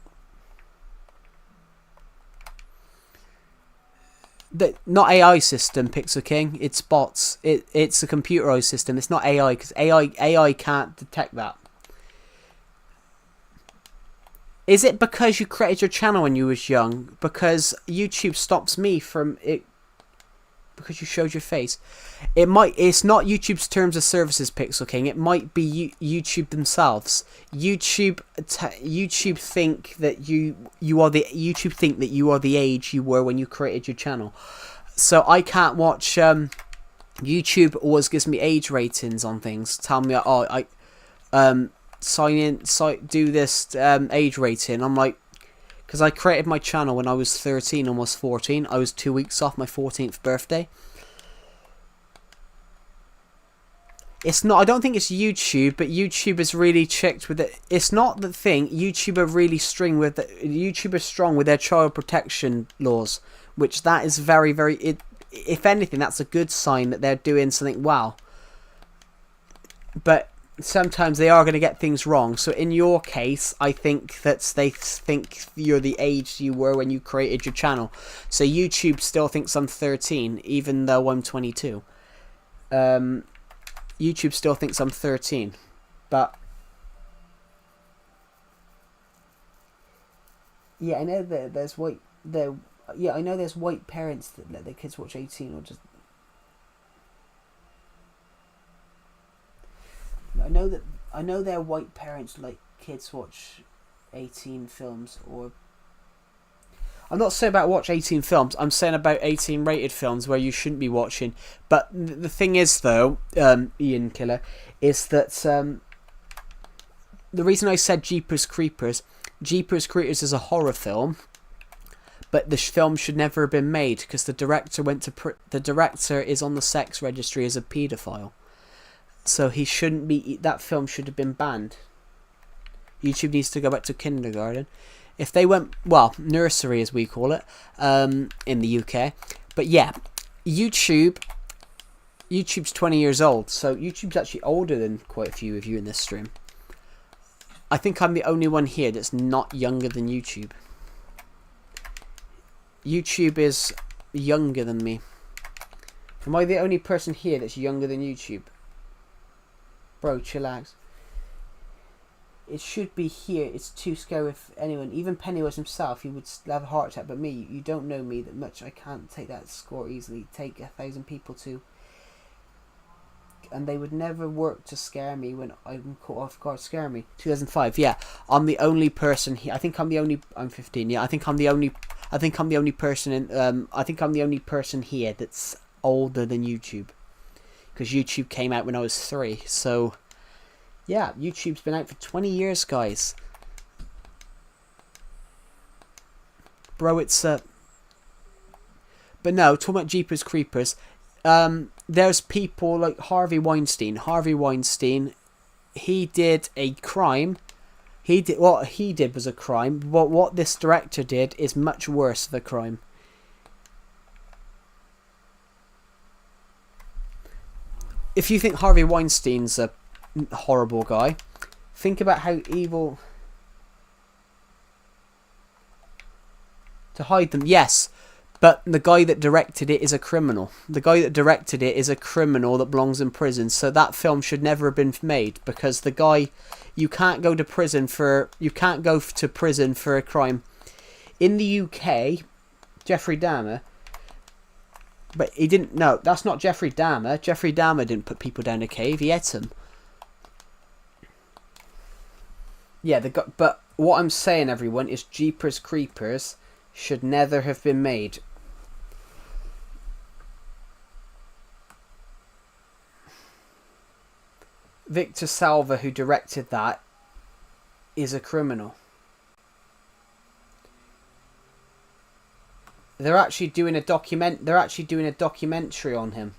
A: Not AI system, Pixel King. It's bots. It's a computerized system. It's not AI because AI can't detect that. Is it because you created your channel when you was young? Because YouTube stops me from it because you showed your face. It's not YouTube's terms of services, Pixel King. It might be YouTube themselves. YouTube think that YouTube think that you are the age you were when you created your channel. So I can't watch YouTube always gives me age ratings on things. Tell me do this age rating. I'm like, because I created my channel when I was 13, almost 14. I was 2 weeks off my 14th birthday. It's not. I don't think it's YouTube, but YouTube is really checked with it. It's not the thing. YouTube are really strong with their child protection laws, which that is very, very. If anything, that's a good sign that they're doing something well. But sometimes they are going to get things wrong. So in your case, I think that they think you're the age you were when you created your channel. So YouTube still thinks I'm 13, even though I'm 22. YouTube still thinks I'm 13, but yeah, I know that there's I know there's white parents that let their kids watch 18 or just. I know there are white parents like kids watch 18 films, or I'm not saying about watch 18 films. I'm saying about 18 rated films where you shouldn't be watching. But the thing is, though, Ian Killer, is that the reason I said Jeepers Creepers is a horror film, but the film should never have been made because the director the director is on the sex registry as a paedophile. So he shouldn't be. That film should have been banned. YouTube needs to go back to kindergarten. If they went, well, nursery as we call it, in the UK. But yeah, YouTube's 20 years old. So YouTube's actually older than quite a few of you in this stream. I think I'm the only one here that's not younger than YouTube. YouTube is younger than me. Am I the only person here that's younger than YouTube? Bro, chillax. It should be here. It's too scary if anyone, even Pennywise himself, he would have a heart attack. But me, you don't know me that much. I can't take that score easily. Take 1,000 people to, and they would never work to scare me when I'm caught off guard. Scare me. 2005. Yeah, I'm the only person here. I think I'm the only. I'm 15. Yeah, I think I'm the only person in. I think I'm the only person here that's older than YouTube, because YouTube came out when I was 3. So. Yeah, YouTube's been out for 20 years, guys. Bro, it's but no, talking about Jeepers Creepers, there's people like Harvey Weinstein. Harvey Weinstein, he did a crime. What he did was a crime, but what this director did is much worse of a crime. If you think Harvey Weinstein's a horrible guy, think about how evil. To hide them, yes, but the guy that directed it is a criminal. The guy that directed it is a criminal that belongs in prison. So that film should never have been made, because the guy, you can't go to prison for a crime. In the UK, Jeffrey Dahmer. But he didn't. No, that's not Jeffrey Dahmer. Jeffrey Dahmer didn't put people down a cave. He ate them. Yeah, but what I'm saying, everyone, is Jeepers Creepers should never have been made. Victor Salva, who directed that, is a criminal. They're actually doing a documentary on him.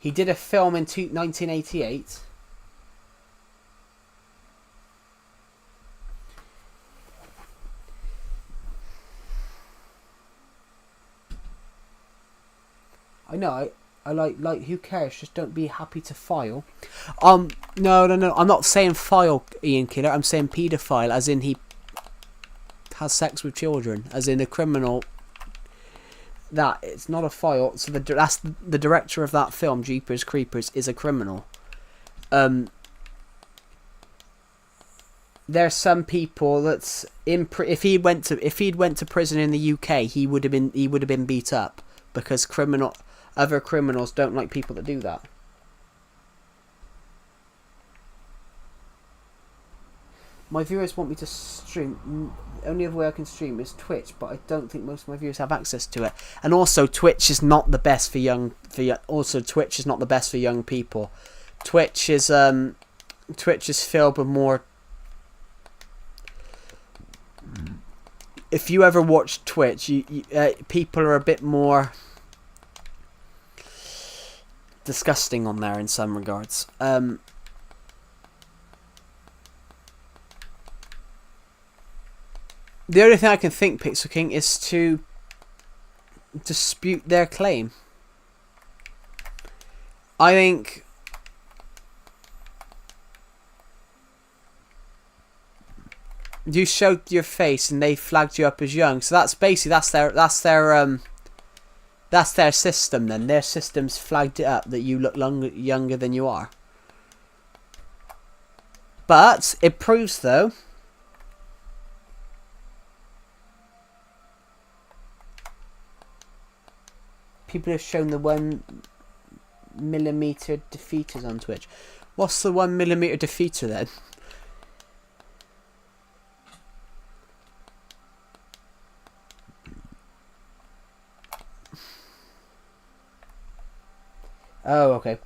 A: He did a film in 1988. I know. I like. Who cares? Just don't be happy to file. No. I'm not saying file, Ian Killer. I'm saying paedophile, as in he has sex with children, as in a criminal. That it's not a file. So that's the director of that film, Jeepers Creepers, is a criminal. There's some people that's if he'd went to prison in the UK, he would have been beat up because other criminals don't like people that do that. My viewers want me to stream. The only other way I can stream is Twitch, but I don't think most of my viewers have access to it. And also, Twitch is not the best for young. Twitch is not the best for young people. Twitch is filled with more. If you ever watch Twitch, people are a bit more disgusting on there in some regards. The only thing I can think, Pixel King, is to dispute their claim. I think you showed your face and they flagged you up as young, so that's basically that's their system. Then their system's flagged it up that you look younger than you are. But it proves though. People have shown the 1mm defeaters on Twitch. What's the 1mm defeater then? Oh, okay.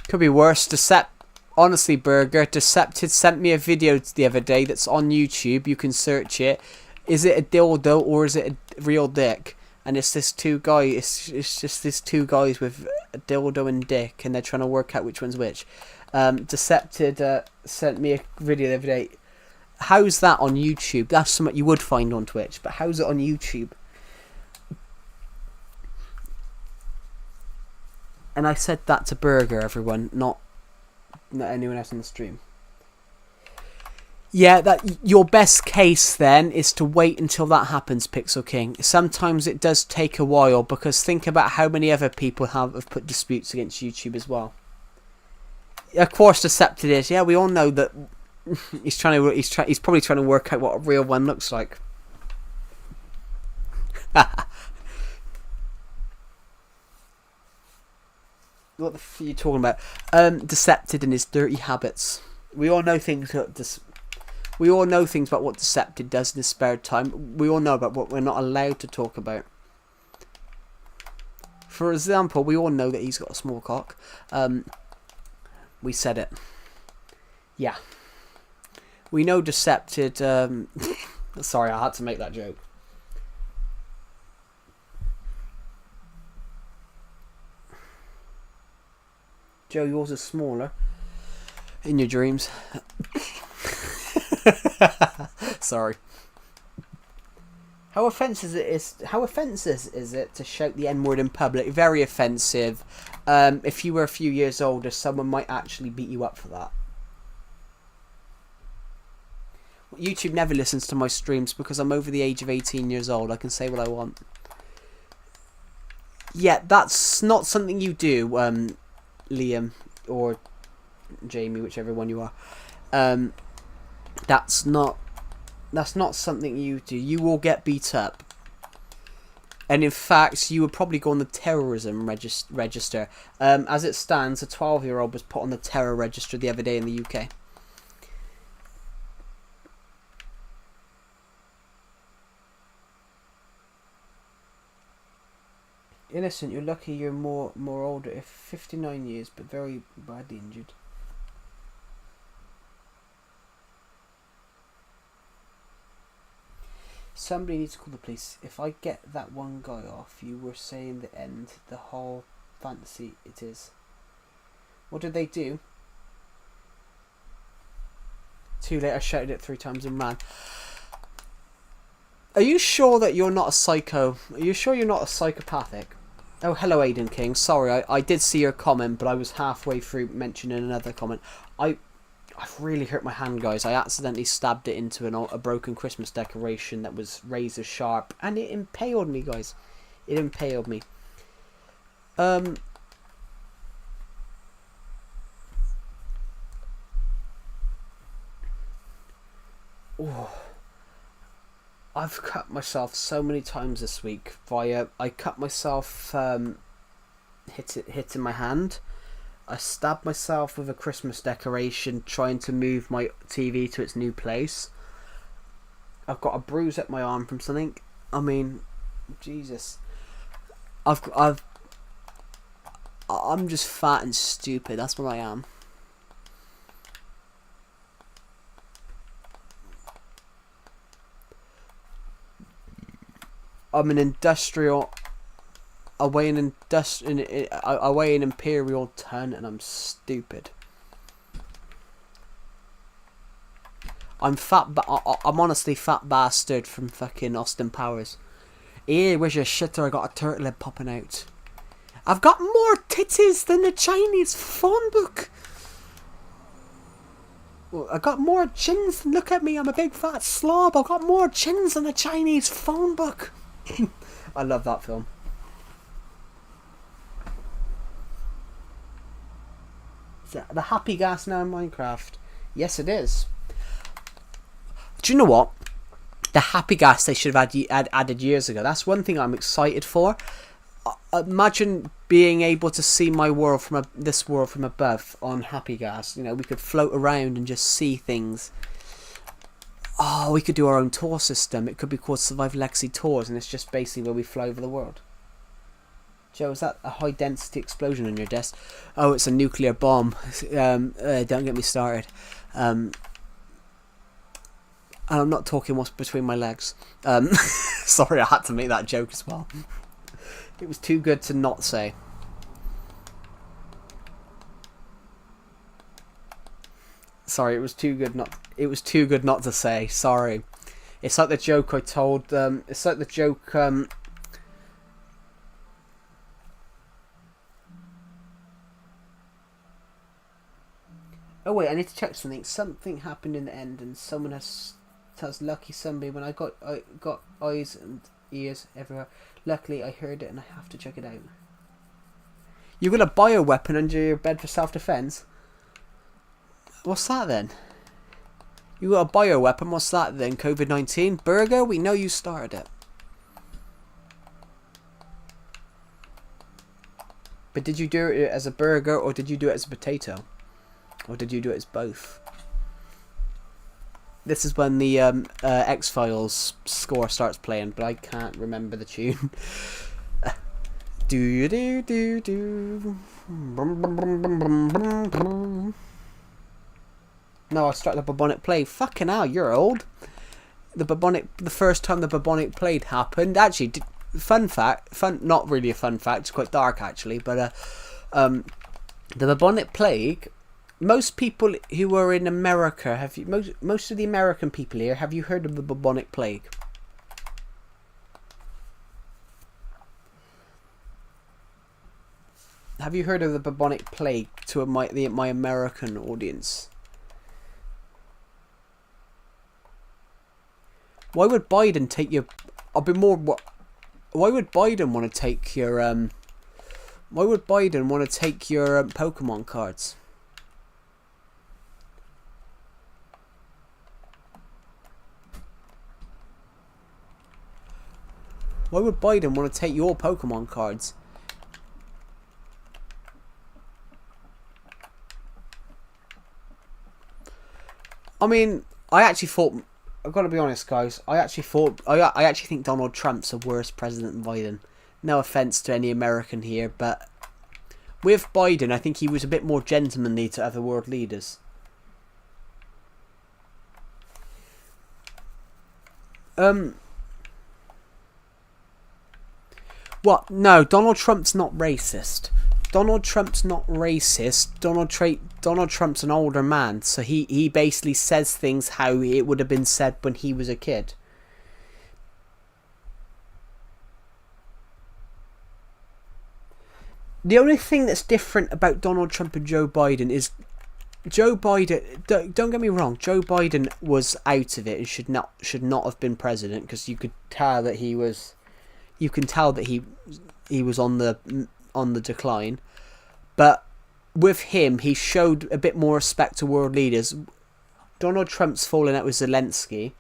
A: Could be worse. Honestly, Burger, Decepted sent me a video the other day that's on YouTube. You can search it. Is it a dildo or is it a real dick? And it's this two guys. It's just these two guys with a dildo and dick, and they're trying to work out which one's which. Decepted sent me a video the other day. How's that on YouTube? That's something you would find on Twitch, but how's it on YouTube? And I said that to Burger, everyone, not anyone else on the stream. Yeah, that your best case then is to wait until that happens, Pixel King. Sometimes it does take a while because think about how many other people have put disputes against YouTube as well. Of course, Decepted is. Yeah, we all know that he's probably trying to work out what a real one looks like. What the f are you talking about? Decepted and his dirty habits. We all know things about what Decepted does in his spare time. We all know about what we're not allowed to talk about. For example, we all know that he's got a small cock. We said it. Yeah. We know Decepted. Sorry, I had to make that joke. Joe, yours is smaller. In your dreams. Sorry. How offensive is it to shout the N-word in public? Very offensive. If you were a few years older, someone might actually beat you up for that. YouTube never listens to my streams because I'm over the age of 18 years old. I can say what I want. Yeah, that's not something you do, Liam or Jamie, whichever one you are. That's not something you do. You will get beat up. And in fact, you would probably go on the terrorism register. As it stands, a 12-year-old was put on the terror register the other day in the UK. Innocent, you're lucky you're more older. If 59 years, but very badly injured. Somebody needs to call the police. If I get that one guy off, you were saying the end, the whole fantasy it is. What did they do? Too late, I shouted it 3 times and ran. Are you sure that you're not a psycho? Are you sure you're not a psychopathic? Oh, hello, Aiden King. Sorry, I did see your comment, but I was halfway through mentioning another comment. I've really hurt my hand, guys. I accidentally stabbed it into a broken Christmas decoration that was razor sharp, and it impaled me, guys. It impaled me. Oh, I've cut myself so many times this week. I cut myself hitting my hand. I stabbed myself with a Christmas decoration trying to move my TV to its new place. I've got a bruise at my arm from something. I mean, Jesus. I'm just fat and stupid. That's what I am. I'm an industrial. I weigh an imperial ton, and I'm stupid. I'm fat. I'm honestly fat bastard from fucking Austin Powers. Hey, where's your shitter? I got a turtle head popping out. I've got more titties than the Chinese phone book. I got more chins. Look at me. I'm a big fat slob. I've got more chins than the Chinese phone book. I love that film. Is that the happy gas now in Minecraft? Yes, it is. Do you know what? The happy gas they should have added years ago. That's one thing I'm excited for. Imagine being able to see my world from this world from above on happy gas. You know, we could float around and just see things. Oh, we could do our own tour system. It could be called Survive Lexi Tours, and it's just basically where we fly over the world. Joe, is that a high density explosion on your desk? Oh, it's a nuclear bomb. Don't get me started. And I'm not talking what's between my legs. Sorry, I had to make that joke as well. It was too good to not say. Sorry, it was too good not to say. Sorry. It's like the joke I told. It's like the joke. Oh wait, I need to check something. Something happened in the end, and someone has lucky somebody when I got eyes and ears everywhere. Luckily, I heard it, and I have to check it out. You got a bioweapon under your bed for self-defense? What's that then? You got a bioweapon? What's that then? COVID-19? Burger? We know you started it. But did you do it as a burger, or did you do it as a potato? Or did you do it as both? This is when the X-Files score starts playing, but I can't remember the tune. Do do do do. No, I started the bubonic plague. Fucking hell, you're old. The first time the bubonic plague happened, actually, not really a fun fact, it's quite dark actually, but the bubonic plague, most people who are in America, most of the American people here, have you heard of the bubonic plague? Have you heard of the bubonic plague to my American audience? Why would Biden take your? I'll be more. Why would Biden want to take your? Why would Biden want to take your Pokemon cards? Why would Biden want to take your Pokemon cards? I mean, I actually thought. I've got to be honest, guys. I actually think Donald Trump's a worse president than Biden. No offense to any American here, but with Biden, I think he was a bit more gentlemanly to other world leaders. What? No, Donald Trump's not racist. Donald Trump's not racist. Donald Trump's an older man, so he basically says things how it would have been said when he was a kid. The only thing that's different about Donald Trump and Joe Biden is Joe Biden. Don't get me wrong. Joe Biden was out of it and should not have been president, because you could tell that he was. You can tell that he was on the decline, but with him, he showed a bit more respect to world leaders. Donald Trump's falling out with Zelensky.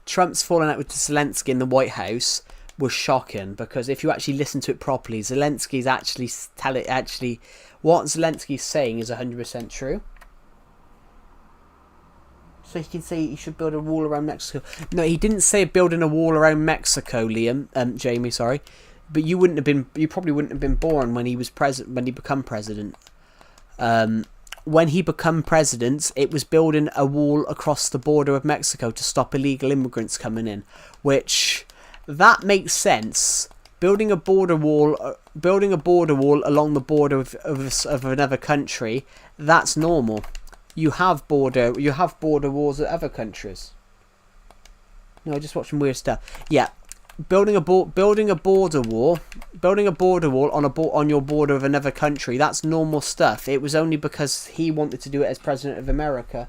A: Trump's falling out with Zelensky in the White House was shocking, because if you actually listen to it properly, Zelensky's actually what Zelensky's saying is 100% true. So he can say he should build a wall around Mexico. No, he didn't say building a wall around Mexico, Jamie, sorry. But you probably wouldn't have been born when he was when he become president. When he become president, it was building a wall across the border of Mexico to stop illegal immigrants coming in, which that makes sense. Building a border wall along the border of another country, that's normal. You have border walls at other countries. No, just watching weird stuff. Yeah, building a border wall on your border of another country, that's normal stuff. It was only because he wanted to do it as president of America.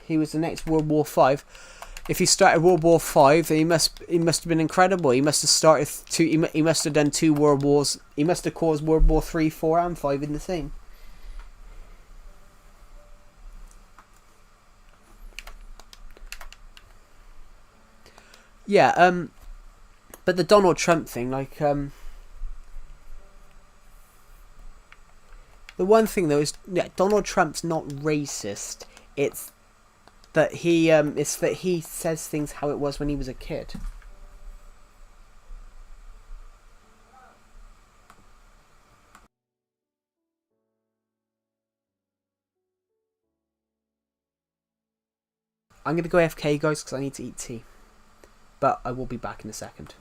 A: He was the next World War V. If he started World War V, then he must have been incredible. He must have started he must have done 2 world wars. He must have caused World War 3, 4, and 5 in the same. Yeah. But the Donald Trump thing, like, the one thing though is, yeah, Donald Trump's not racist. It's that he says things how it was when he was a kid. I'm gonna go AFK, guys, because I need to eat tea. But I will be back in a second.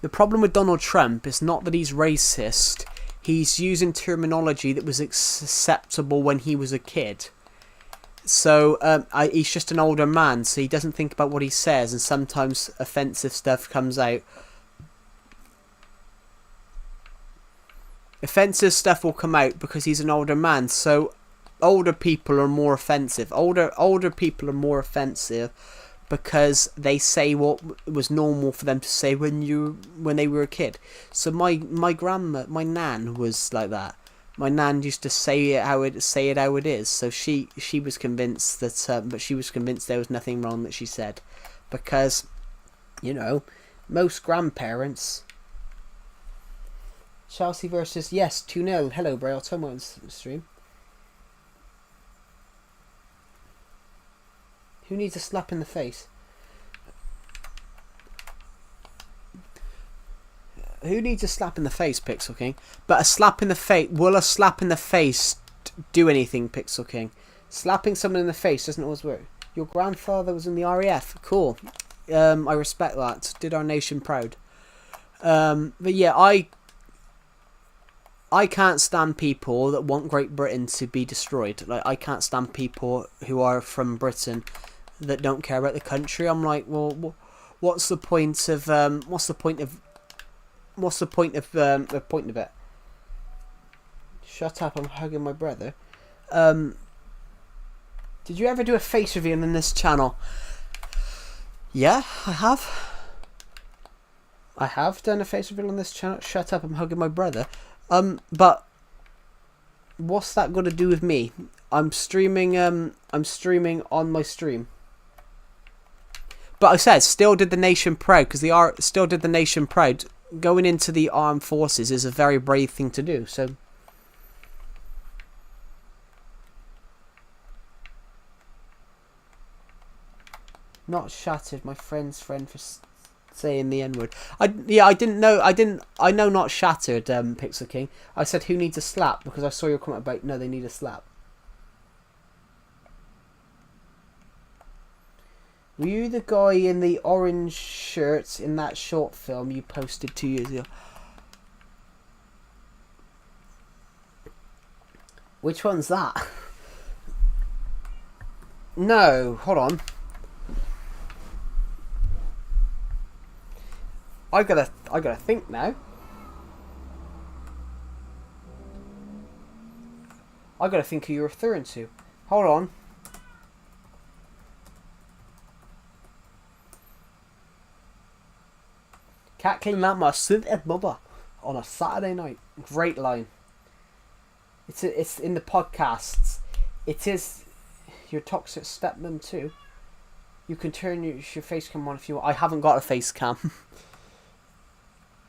A: The problem with Donald Trump is not that he's racist. He's using terminology that was acceptable when he was a kid. So he's just an older man, so he doesn't think about what he says, and sometimes offensive stuff comes out. Offensive stuff will come out because he's an older man, so older people are more offensive. Older people are more offensive because they say what was normal for them to say when they were a kid. So my nan was like that. My nan used to say it how it is. So she was convinced that, but she was convinced there was nothing wrong that she said, because, most grandparents. Chelsea versus, yes, 2-0. Hello, bro. I'll turn my stream. Who needs a slap in the face? Who needs a slap in the face, Pixel King? But a slap in the face... Will a slap in the face do anything, Pixel King? Slapping someone in the face doesn't always work. Your grandfather was in the RAF. Cool. I respect that. Did our nation proud. But yeah, I can't stand people that want Great Britain to be destroyed. Like, I can't stand people who are from Britain that don't care about the country. I'm like, well, what's the point of it? Shut up! I'm hugging my brother. Did you ever do a face reveal on this channel? Yeah, I have. I have done a face reveal on this channel. Shut up! I'm hugging my brother. But what's that got to do with me? I'm streaming on my stream. But I said, still did the nation proud, because still did the nation proud. Going into the armed forces is a very brave thing to do. So, not shattered. My friend's friend for saying the N-word. I didn't know. I know not shattered. Pixel King. I said who needs a slap because I saw your comment about no, they need a slap. Were you the guy in the orange shirts in that short film you posted 2 years ago? Which one's that? No, hold on. I gotta think now. I gotta think who you're referring to. Hold on. Can't clean that my suit at Bubba on a Saturday night. Great line. It's in the podcasts. It is your toxic stepmom too. You can turn your face cam on if you want. I haven't got a face cam.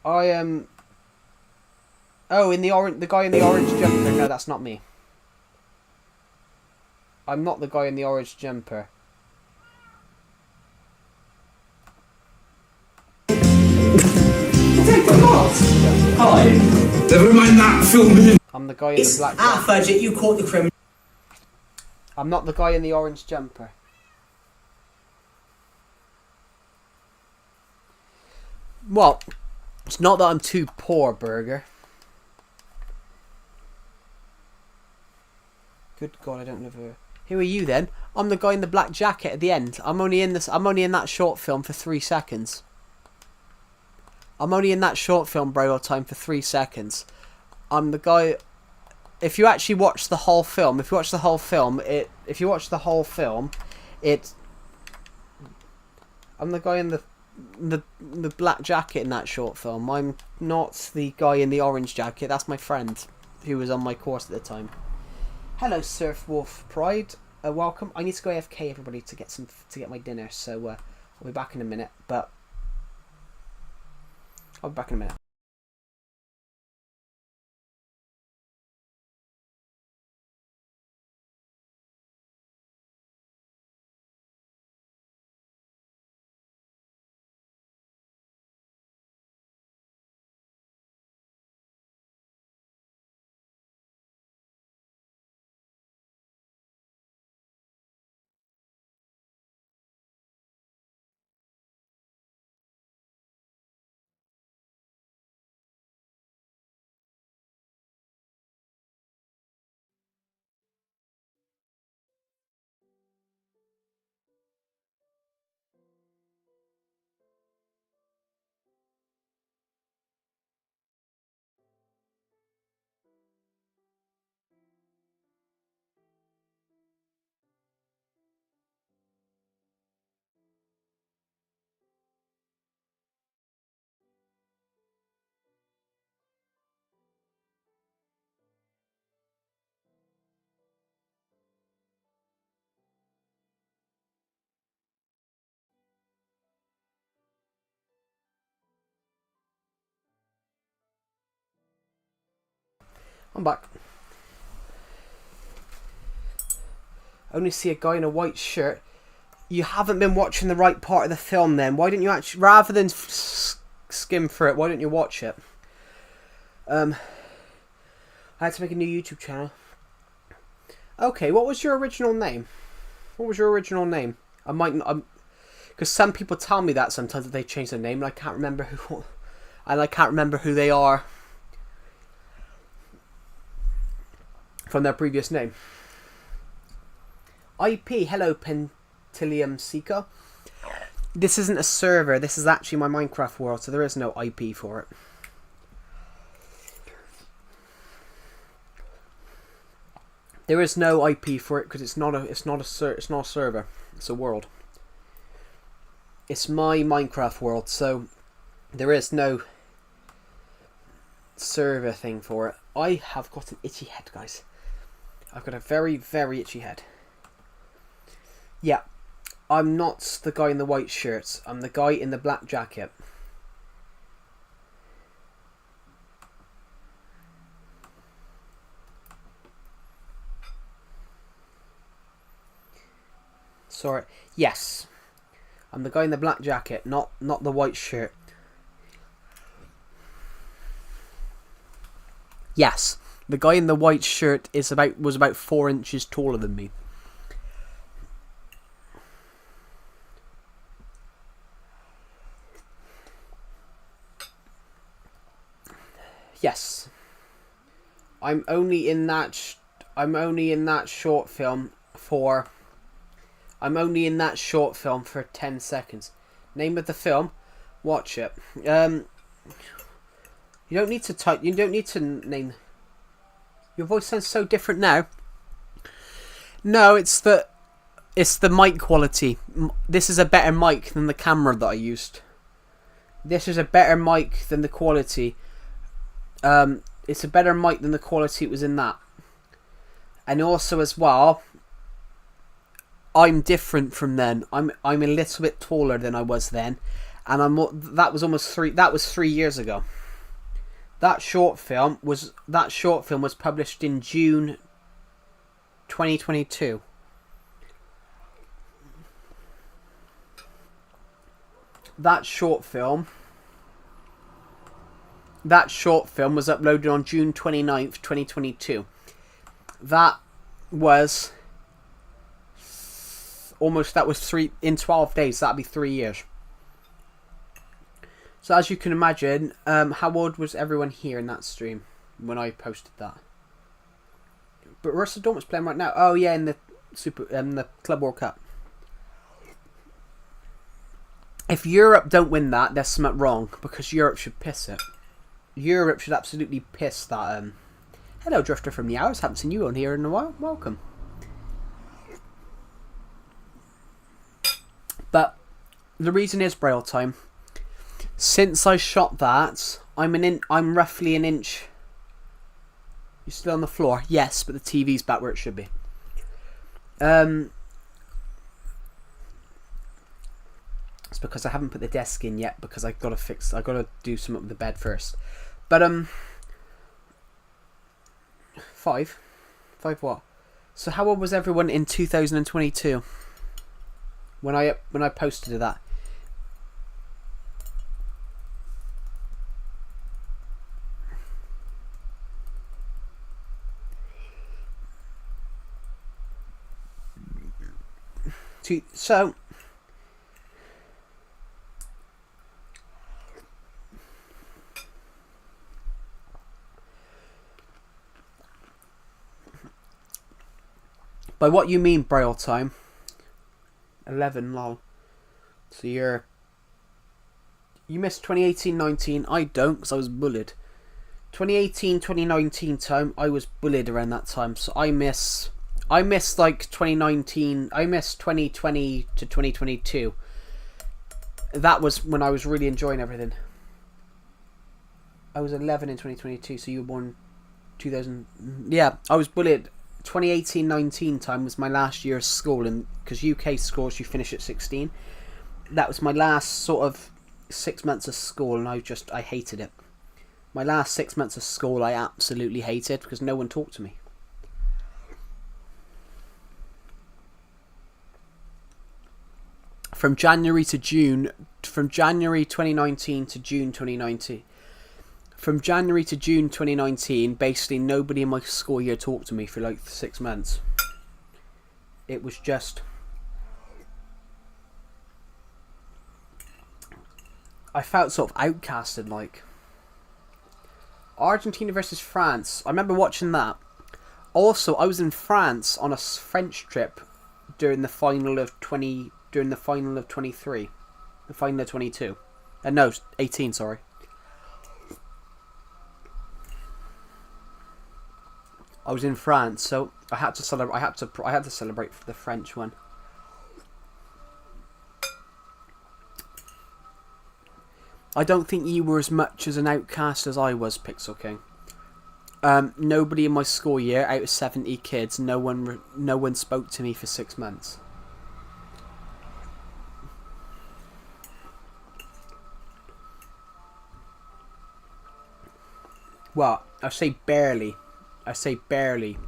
A: I am. Oh, in the guy in the orange jumper. No, that's not me. I'm not the guy in the orange jumper.
B: Hi. Never mind that film.
A: I'm the guy in the black
B: jumper. Fudge it, you caught the criminal.
A: I'm not the guy in the orange jumper. Well, it's not that I'm too poor, Burger. Good God, I don't live here. Who are you then? I'm the guy in the black jacket at the end. I'm only in that short film for 3 seconds. I'm only in that short film, bro, time for 3 seconds. I'm the guy. If you actually watch the whole film, I'm the guy in the black jacket in that short film. I'm not the guy in the orange jacket. That's my friend who was on my course at the time. Hello, Surf Wolf Pride. Welcome. I need to go AFK, everybody, to get my dinner. So I'll be back in a minute. But I'll be back in a minute. I'm back. Only see a guy in a white shirt. You haven't been watching the right part of the film then. Why didn't you actually, rather than skim through it, why didn't you watch it? I had to make a new YouTube channel. Okay, what was your original name? What was your original name? Because some people tell me that sometimes that they change their name and I can't remember who they are from their previous name. IP, hello Pentilium Seeker. This isn't a server, this is actually my Minecraft world, so there is no IP for it. There is no IP for it because it's not a server, it's a world. It's my Minecraft world, so there is no server thing for it. I have got an itchy head, guys. I've got a very, very itchy head. Yeah. I'm not the guy in the white shirt. I'm the guy in the black jacket. Sorry. Yes. I'm the guy in the black jacket, not the white shirt. Yes. The guy in the white shirt was about 4 inches taller than me. Yes. I'm only in that short film for 10 seconds. Name of the film. Watch it. You don't need to type. You don't need to name. Your voice sounds so different now. No, it's the mic quality. This is a better mic than the camera that I used. This is a better mic than the quality. It's a better mic than the quality it was in that. And also as well, I'm different from then. I'm a little bit taller than I was then, and that was 3 years ago. That short film was published in June 2022. That short film was uploaded on June 29th, 2022. That was 12 days, that'd be 3 years. So as you can imagine, how old was everyone here in that stream when I posted that? But Borussia Dortmund's playing right now. Oh yeah, in the Club World Cup. If Europe don't win that, there's something wrong, because Europe should piss it. Europe should absolutely piss that. Hello, Drifter from the Hours. Haven't seen you on here in a while. Welcome. But the reason is Braille time. Since I shot that, I'm roughly an inch. You're still on the floor, yes, but the TV's back where it should be. It's because I haven't put the desk in yet, because I gotta do something with the bed first. But 5 what? So how old was everyone in 2022 when I posted that? So by what you mean Braille time? 11, lol. So you missed 2018-19. I don't, because I was bullied. 2018-2019 time, I was bullied around that time. So I miss like 2019. I missed 2020 to 2022. That was when I was really enjoying everything. I was 11 in 2022, so you were born 2000. Yeah, I was bullied. 2018-19 time was my last year of school, and because UK schools you finish at 16, that was my last sort of 6 months of school, and I hated it. My last 6 months of school I absolutely hated, because no one talked to me. From January 2019 to June 2019. From January to June 2019, basically nobody in my school year talked to me for like 6 months. It was just... I felt sort of outcasted, like. Argentina versus France. I remember watching that. Also, I was in France on a French trip during the final of 23. The final of 22. No, 18, sorry. I was in France, so I had to celebrate. I had to celebrate for the French one. I don't think you were as much as an outcast as I was, Pixel King. Nobody in my school year, out of 70 kids, no one spoke to me for 6 months. Well, I say barely. I say barely.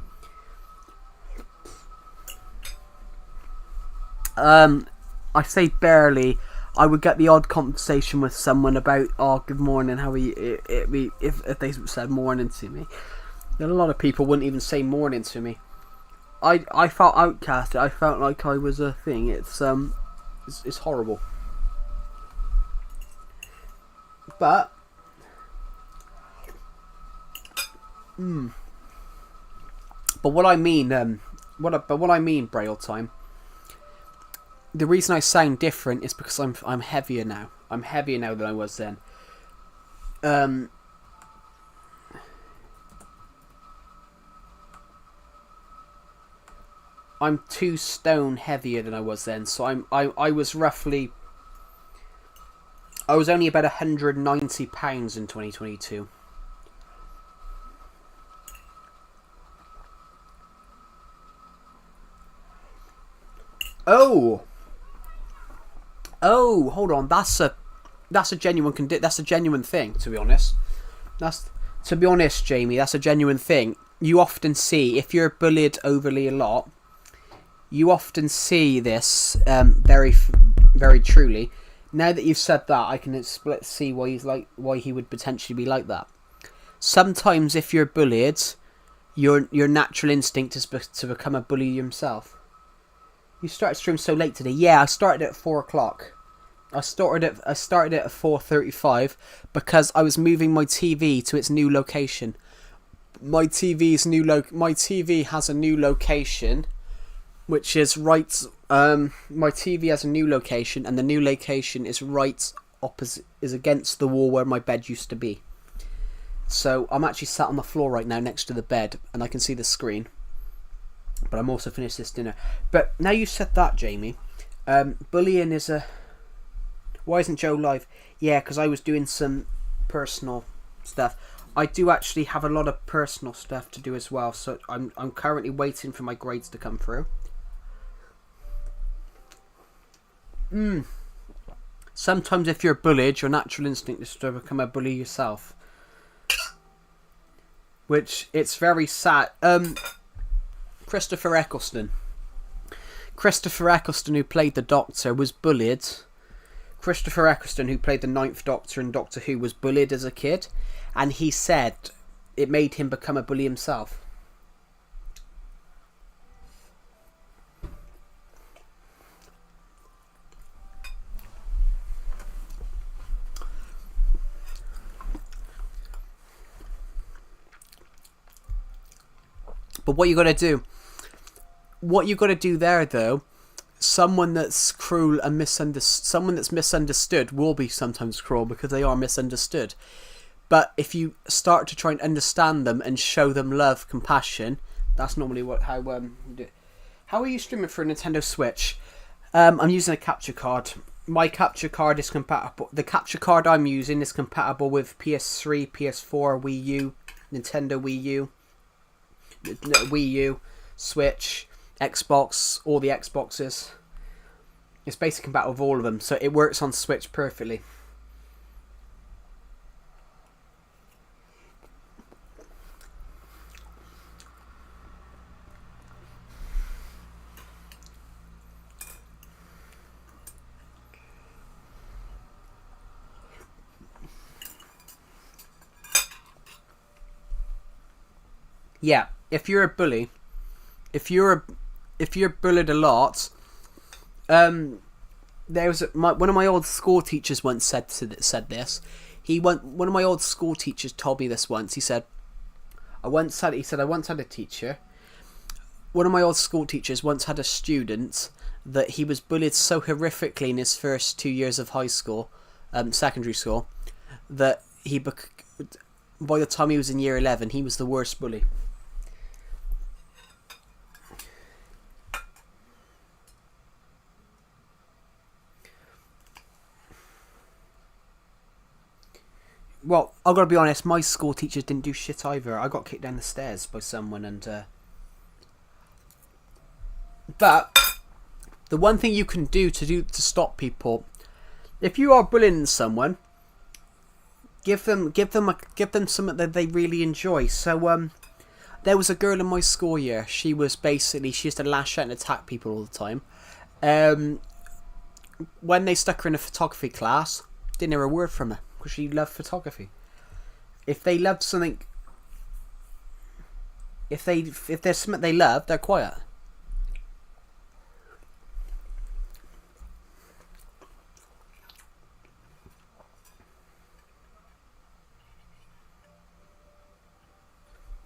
A: I say barely. I would get the odd conversation with someone about, oh, good morning, how are you? If they said morning to me. Then a lot of people wouldn't even say morning to me. I felt outcasted. I felt like I was a thing. It's horrible. But what I mean, what I mean, Braille time. The reason I sound different is because I'm heavier now. I'm heavier now than I was then. I'm 2 stone heavier than I was then. So I was roughly. I was only about 190 pounds in 2022. Oh, hold on. That's a genuine that's a genuine thing. To be honest, Jamie. That's a genuine thing. You often see, if you're bullied overly a lot, you often see this very, very truly. Now that you've said that, I can see why he would potentially be like that. Sometimes, if you're bullied, your natural instinct is to become a bully yourself. You started stream so late today. Yeah, I started at 4 o'clock. I started at 4:35 because I was moving my TV to its new location. My TV has a new location, which is right. My TV has a new location, and the new location is right opposite, is against the wall where my bed used to be. So I'm actually sat on the floor right now next to the bed, and I can see the screen. But I'm also finished this dinner. But now you said that, Jamie, bullying is a. Why isn't Joe live? Yeah, because I was doing some personal stuff. I do actually have a lot of personal stuff to do as well. So I'm currently waiting for my grades to come through. Sometimes if you're bullied, your natural instinct is to become a bully yourself. Which, it's very sad. Christopher Eccleston, who played the Doctor, was bullied. Christopher Eccleston, who played the 9th Doctor in Doctor Who, was bullied as a kid. And he said it made him become a bully himself. But what you got to do? What you got to do there, though, someone that's cruel and someone that's misunderstood will be sometimes cruel because they are misunderstood. But if you start to try and understand them and show them love, compassion, that's normally how you do. How are you streaming for a Nintendo Switch? I'm using a capture card. My capture card is compatible. The capture card I'm using is compatible with PS3, PS4, Wii U, Nintendo Wii U, Switch, Xbox, all the Xboxes. It's basically compatible with all of them, so it works on Switch perfectly. Yeah, if you're a bully, if you're bullied a lot, one of my old school teachers once said this. One of my old school teachers told me this once. He said, I once had a teacher. One of my old school teachers once had a student that he was bullied so horrifically in his first 2 years of high school, secondary school, that by the time he was in year 11, he was the worst bully. Well, I've got to be honest, my school teachers didn't do shit either. I got kicked down the stairs by someone and... But, the one thing you can do to stop people, if you are bullying someone, Give them something that they really enjoy. So there was a girl in my school year. She used to lash out and attack people all the time. When they stuck her in a photography class, didn't hear a word from her because she loved photography. If they love something, if there's something they love, they're quiet.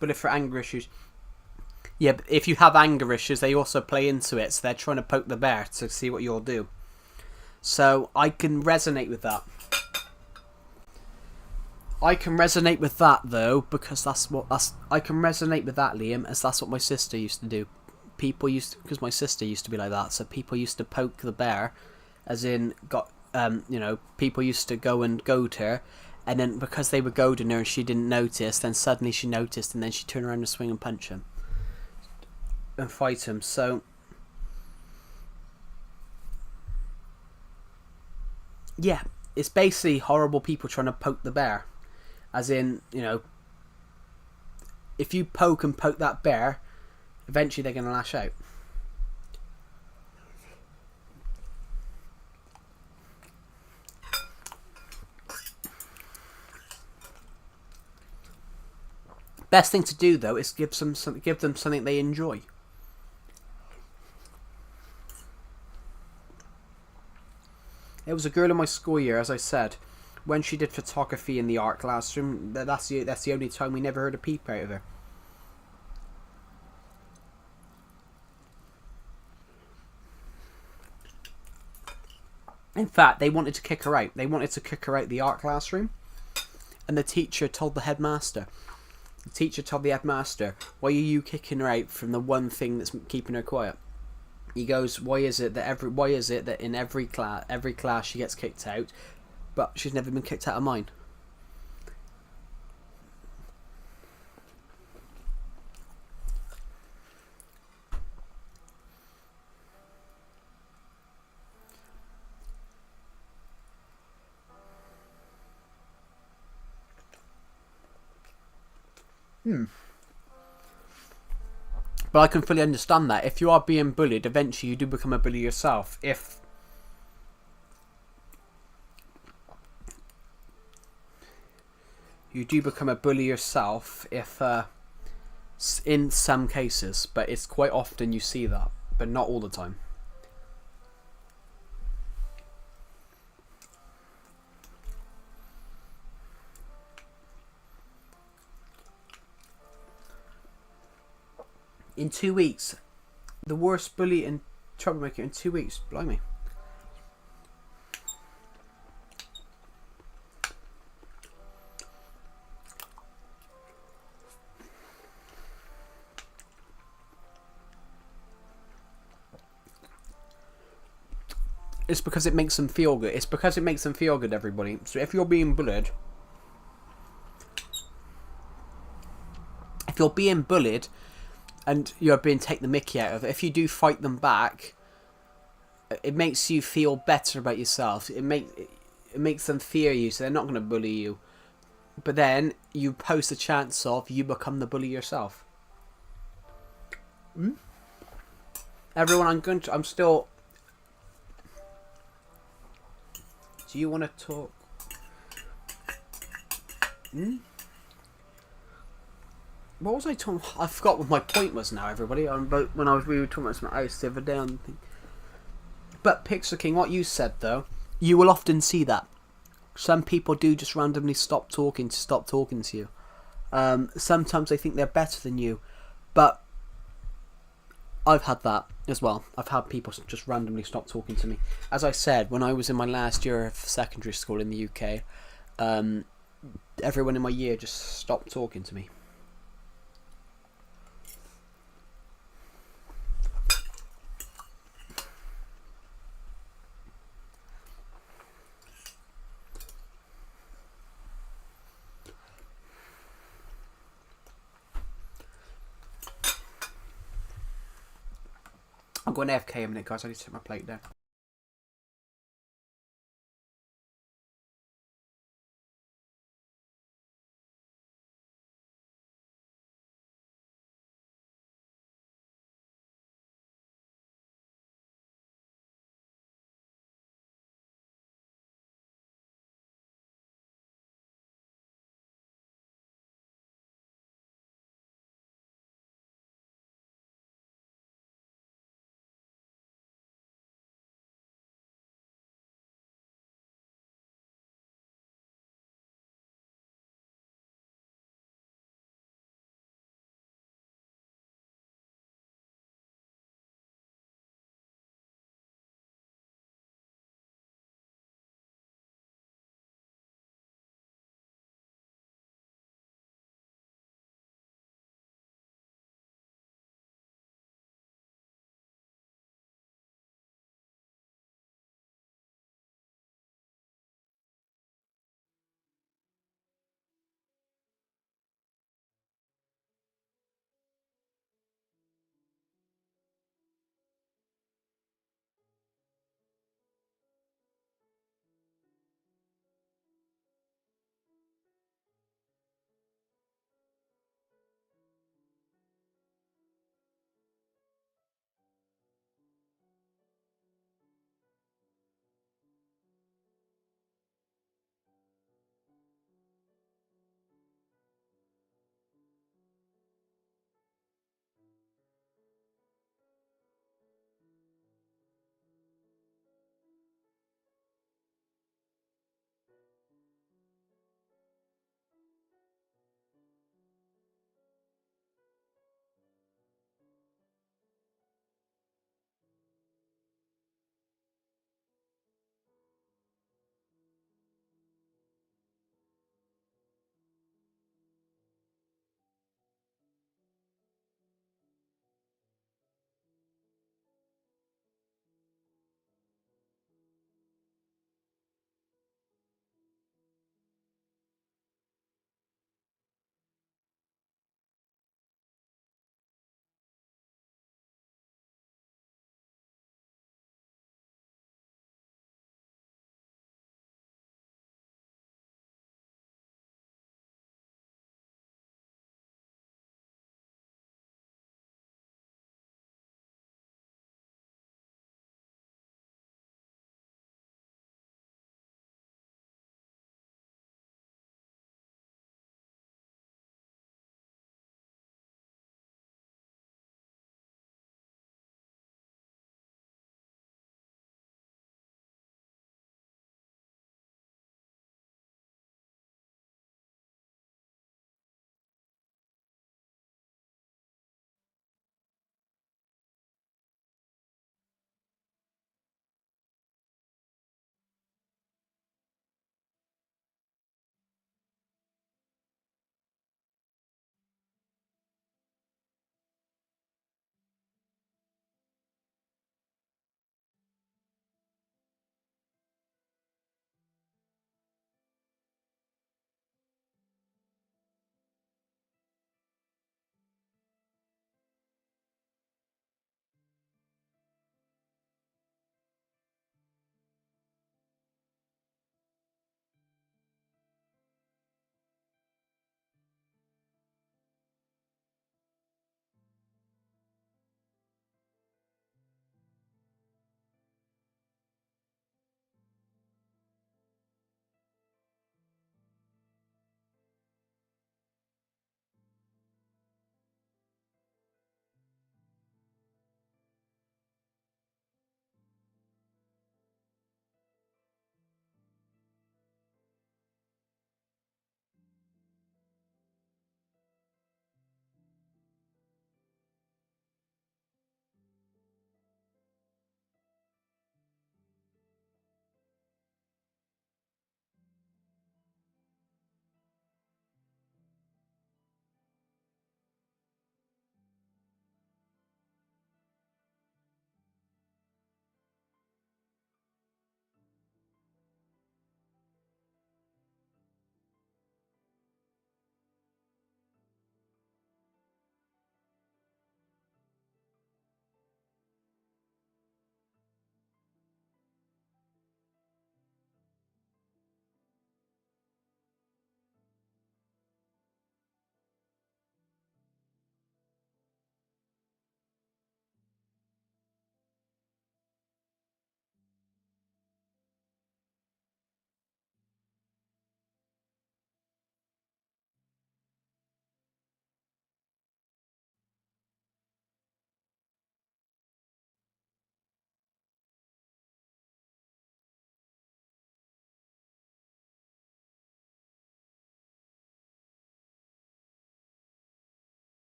A: But if for anger issues, yeah, but if you have anger issues, they also play into it. So they're trying to poke the bear to see what you'll do. So I can resonate with that. I can resonate with that though, because I can resonate with that, Liam, as that's what my sister used to do. Because my sister used to be like that. So people used to poke the bear, as in people used to go and goad her. And then because they were goading her and she didn't notice, then suddenly she noticed and then she turned around and swing and punch him. And fight him. So, yeah, it's basically horrible people trying to poke the bear. As in, if you poke that bear, eventually they're going to lash out. Best thing to do though is give them something they enjoy. There was a girl in my school year, as I said, when she did photography in the art classroom. That's the only time we never heard a peep out of her. In fact, they wanted to kick her out. They wanted to kick her out the art classroom, and the teacher told the headmaster. The teacher told the headmaster, "Why are you kicking her out from the one thing that's keeping her quiet?" He goes, "Why is it that in every class she gets kicked out, but she's never been kicked out of mine?" But I can fully understand that. If you are being bullied, eventually you do become a bully yourself. If you do become a bully yourself, in some cases, but it's quite often you see that, but not all the time. In 2 weeks, the worst bully and troublemaker in 2 weeks. Blimey. It's because it makes them feel good. It's because it makes them feel good, everybody. So if you're being bullied, and you're being taken the mickey out of it, if you do fight them back, it makes you feel better about yourself. It makes them fear you, so they're not going to bully you. But then you pose the chance of you become the bully yourself. Everyone, I'm still. Do you want to talk? What was I talking? I forgot what my point was now, everybody. But we were talking about some house the other day. But Pixel King, what you said though, you will often see that some people do just randomly stop talking to you. Sometimes they think they're better than you, but I've had that as well. I've had people just randomly stop talking to me. As I said, when I was in my last year of secondary school in the UK, everyone in my year just stopped talking to me. I'm going AFK a minute, guys. I need to take my plate down.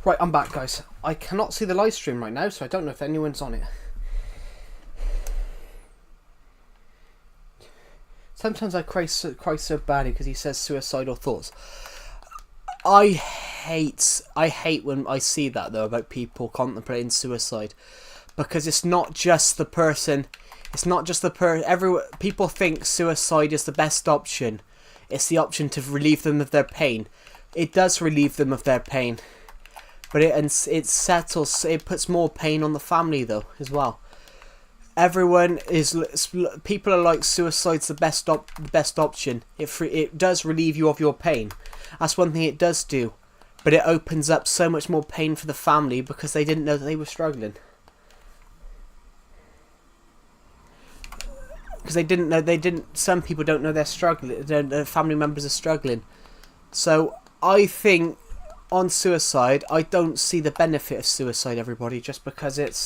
A: Right, I'm back, guys. I cannot see the live stream right now, so I don't know if anyone's on it. Sometimes I cry so badly because he says suicidal thoughts. I hate when I see that, though, about people contemplating suicide, because it's not just the person. It's not just the person. People think suicide is the best option. It's the option to relieve them of their pain. It does relieve them of their pain, but it settles. It puts more pain on the family, though, as well. People are like, suicide's the best option. It does relieve you of your pain. That's one thing it does do, but it opens up so much more pain for the family because they didn't know that they were struggling. Because some people don't know they're struggling. Their family members are struggling. So I think on suicide, I don't see the benefit of suicide, everybody, just because it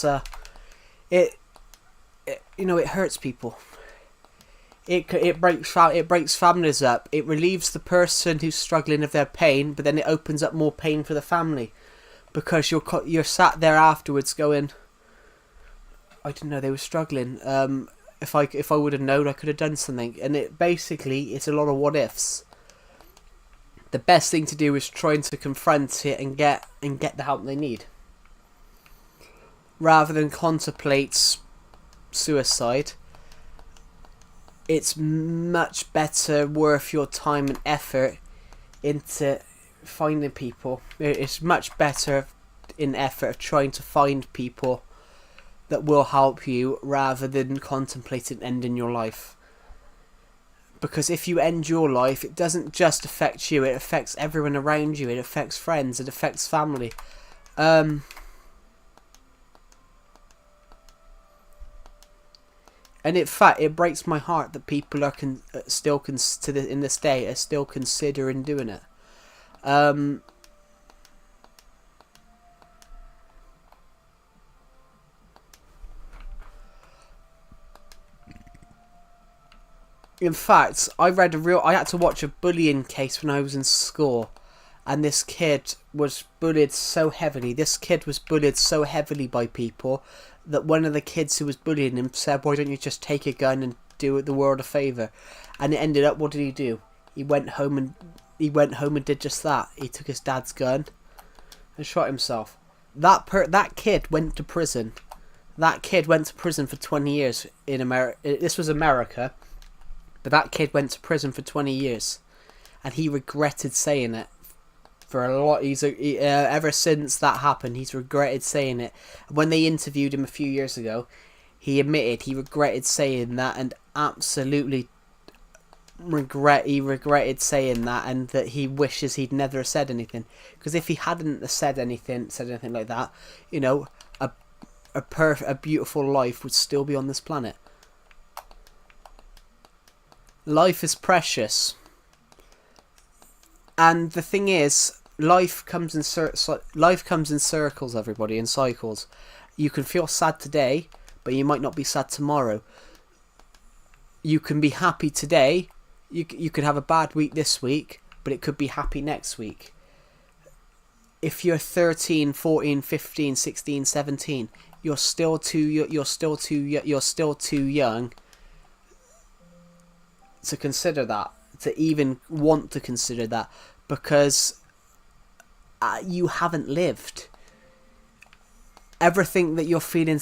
A: hurts people. It breaks families up. It relieves the person who's struggling of their pain, but then it opens up more pain for the family, because you're sat there afterwards going, I didn't know they were struggling. If I would have known, I could have done something. And it's a lot of what ifs. The best thing to do is trying to confront it and get the help they need, rather than contemplate suicide. It's much better worth your time and effort into finding people. It's much better in effort of trying to find people that will help you, rather than contemplating ending your life. Because if you end your life, it doesn't just affect you, it affects everyone around you. It affects friends, it affects family. And in fact, it breaks my heart that people are in this day are still considering doing it. In fact, I had to watch a bullying case when I was in school, and this kid was bullied so heavily. This kid was bullied so heavily by people that one of the kids who was bullying him said, "Why don't you just take a gun and do the world a favour?" And it ended up, what did he do? He went home and did just that. He took his dad's gun and shot himself. That kid went to prison. That kid went to prison for 20 years in America. This was America, but that kid went to prison for 20 years, and he regretted saying it. For a lot, ever since that happened, he's regretted saying it. When they interviewed him a few years ago, he admitted he regretted saying that, and absolutely regretted saying that, and that he wishes he'd never said anything. Because if he hadn't said anything like that, a beautiful life would still be on this planet. Life is precious, and the thing is, life comes in circles, everybody, in cycles. You can feel sad today, but you might not be sad tomorrow. You can be happy today. You could have a bad week this week, but it could be happy next week. If you're 13, 14, 15, 16, 17, you're still too young to consider that, to even want to consider that, because you haven't lived. Everything that you're feeling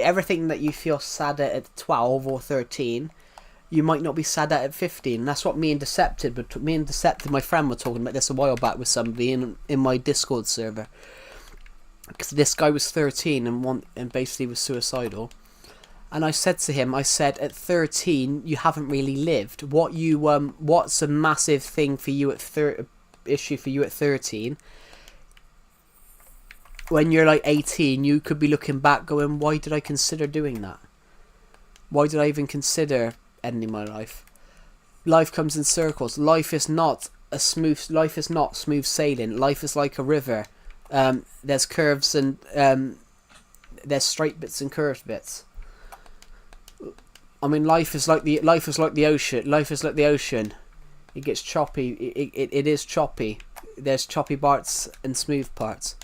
A: everything that you feel sad at 12 or 13, you might not be sad at 15. That's what me and Decepted, my friend, were talking about this a while back with somebody in my Discord server. Because this guy was 13 and basically was suicidal. And I said to him, at 13, you haven't really lived. What's a massive thing for you issue for you at 13? When you're like 18, you could be looking back going, why did I consider doing that? Why did I even consider ending my life? Life comes in circles. Life is not smooth sailing. Life is like a river. There's curves and there's straight bits and curved bits. I mean, life is like the ocean. Life is like the ocean. It gets choppy. It is choppy. there's choppy parts and smooth parts.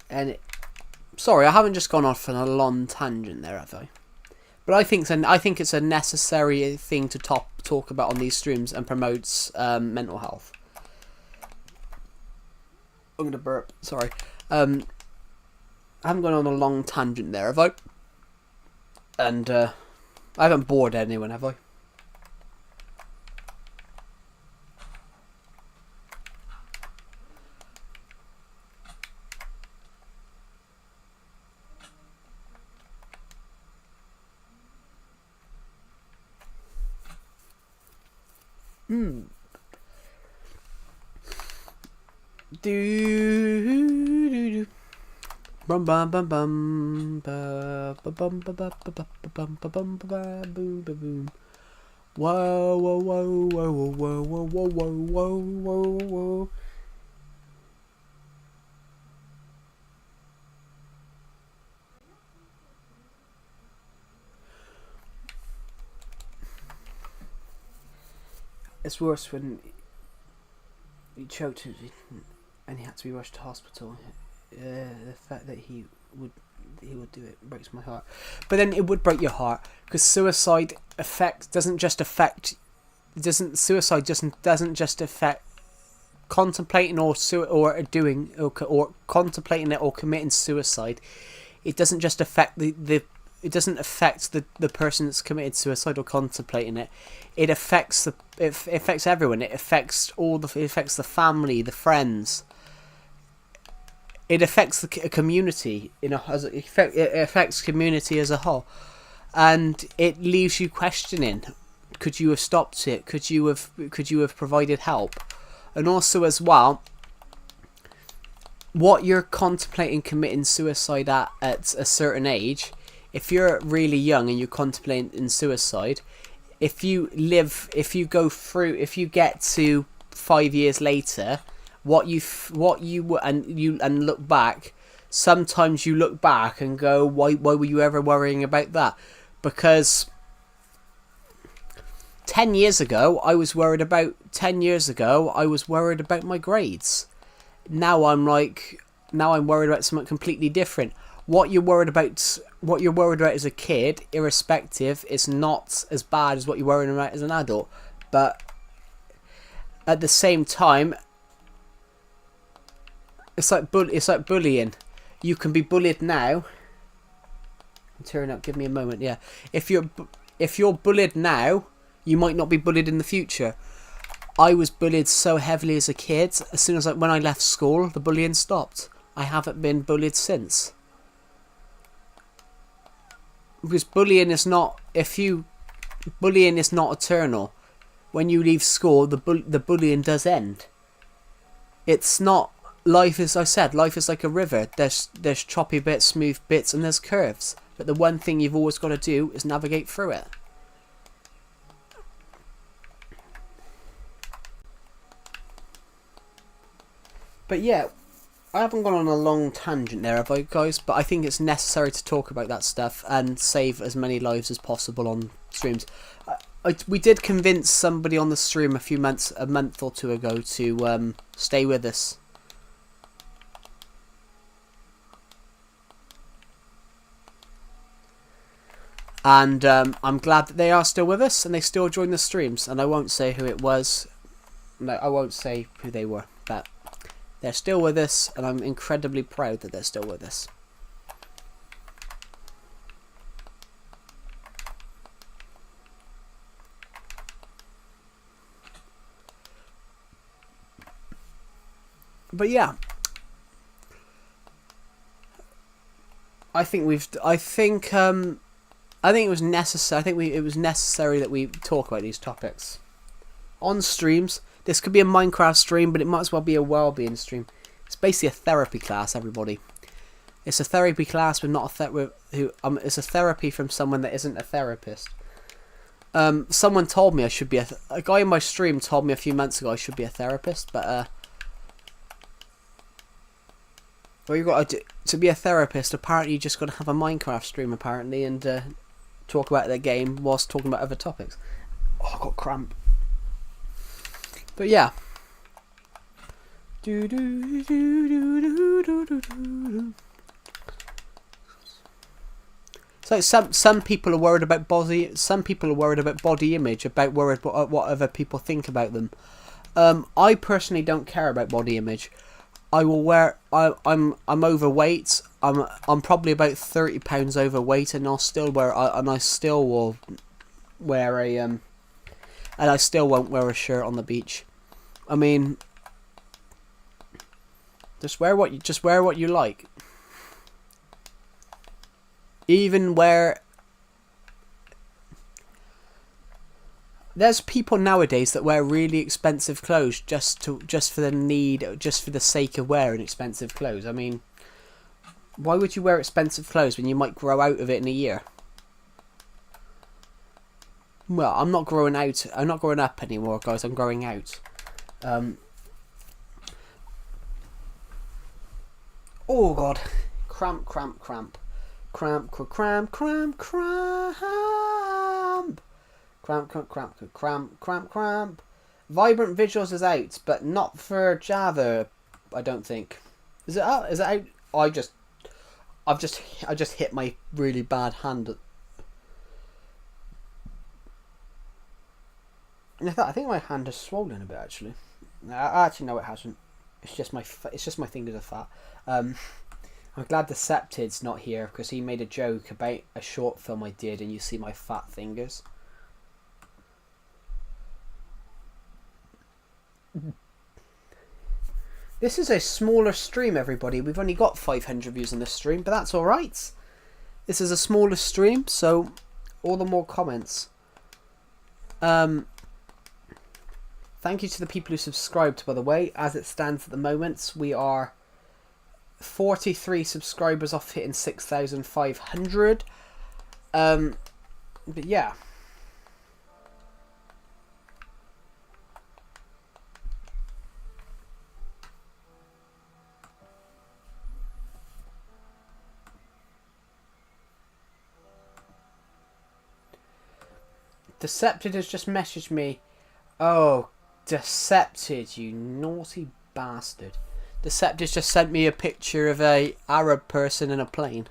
A: And sorry, I haven't just gone off on a long tangent there, have I? But I think it's a necessary thing to talk about on these streams and promotes mental health. I'm gonna burp. Sorry. I haven't gone on a long tangent there, have I? And I haven't bored anyone, have I? Do bum bum bum bum ba ba bum ba ba ba ba bum ba bum ba ba boom ba boom. Whoa whoa whoa whoa whoa whoa whoa whoa whoa whoa. It's worse when he choked and he had to be rushed to hospital. The fact that he would do it breaks my heart. But then it would break your heart because suicide doesn't just affect contemplating or contemplating it or committing suicide. It doesn't just affect it doesn't affect the person that's committed suicide or contemplating it. It affects everyone. It affects the family, the friends. It affects the community. It affects community as a whole, and it leaves you questioning: could you have stopped it? Could you have provided help? And also as well, what you're contemplating committing suicide at a certain age. If you're really young and you're contemplating suicide, if you get to 5 years later, and look back, sometimes you look back and go, why were you ever worrying about that? Because 10 years ago, I was worried about my grades. Now I'm worried about something completely different. What you're worried about as a kid, irrespective, is not as bad as what you're worried about as an adult. But at the same time, it's like bullying. You can be bullied now. I'm tearing up. Give me a moment. Yeah, if you're bullied now, you might not be bullied in the future. I was bullied so heavily as a kid. As soon as when I left school, the bullying stopped. I haven't been bullied since. Because bullying is not eternal. When you leave school, the bullying does end. It's not. Life is like a river. There's choppy bits, smooth bits, and there's curves. But the one thing you've always got to do is navigate through it. But yeah, I haven't gone on a long tangent there, have I, guys? But I think it's necessary to talk about that stuff and save as many lives as possible on streams. We did convince somebody on the stream a month or two ago to stay with us. And I'm glad that they are still with us and they still join the streams. And I won't say who it was. No, I won't say who they were, but they're still with us, and I'm incredibly proud that they're still with us. But yeah, I think it was necessary. It was necessary that we talk about these topics on streams. This could be a Minecraft stream, but it might as well be a well-being stream. It's basically a therapy class, everybody. It's a therapy class, but not it's a therapy from someone that isn't a therapist. Someone told me I should be a guy in my stream told me a few months ago I should be a therapist, but well, you got to to be a therapist, apparently you just got to have a Minecraft stream apparently and talk about the game whilst talking about other topics. Oh, I got cramp. But yeah. So some people are worried about body. Some people are worried about body image. Worried about what other people think about them. I personally don't care about body image. I will wear. I'm overweight. I'm probably about 30 pounds overweight, and I'll still wear. I still will wear a and I still won't wear a shirt on the beach. I mean, just wear what you like. Even where there's people nowadays that wear really expensive clothes just for the sake of wearing expensive clothes. I mean, why would you wear expensive clothes when you might grow out of it in a year? Well, I'm not growing out. I'm not growing up anymore, guys. I'm growing out. Oh God, cramp. Cramp. Vibrant Visuals is out, but not for Java, I don't think. Is it out? Is it out? I just hit my really bad hand. I think my hand is swollen a bit actually. Actually, no, it hasn't. It's just my fingers are fat. I'm glad Decepted's not here because he made a joke about a short film I did, and you see my fat fingers. This is a smaller stream, everybody. We've only got 500 views on this stream, but that's alright. This is a smaller stream, so all the more comments. Thank you to the people who subscribed, by the way. As it stands at the moment, we are 43 subscribers off hitting 6,500. But yeah. Decepted has just messaged me. Oh, Decepted, you naughty bastard. Deceptive just sent me a picture of a Arab person in a plane,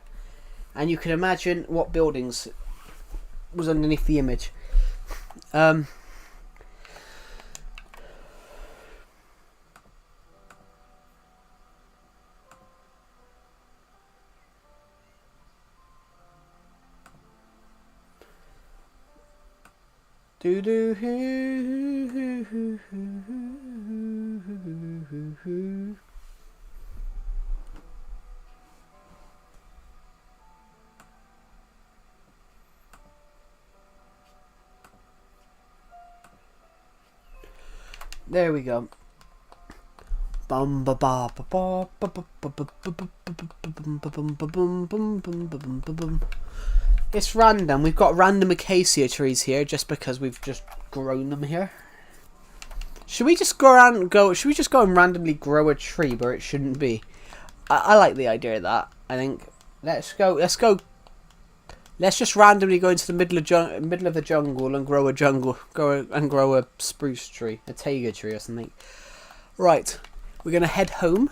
A: and you can imagine what buildings was underneath the image. There we go. It's random. We've got random acacia trees here just because we've just grown them here. Should we just go and randomly grow a tree where it shouldn't be? I like the idea of that. I think let's go. Let's just randomly go into the middle of the jungle and grow a spruce tree, a taiga tree or something. Right, we're gonna head home.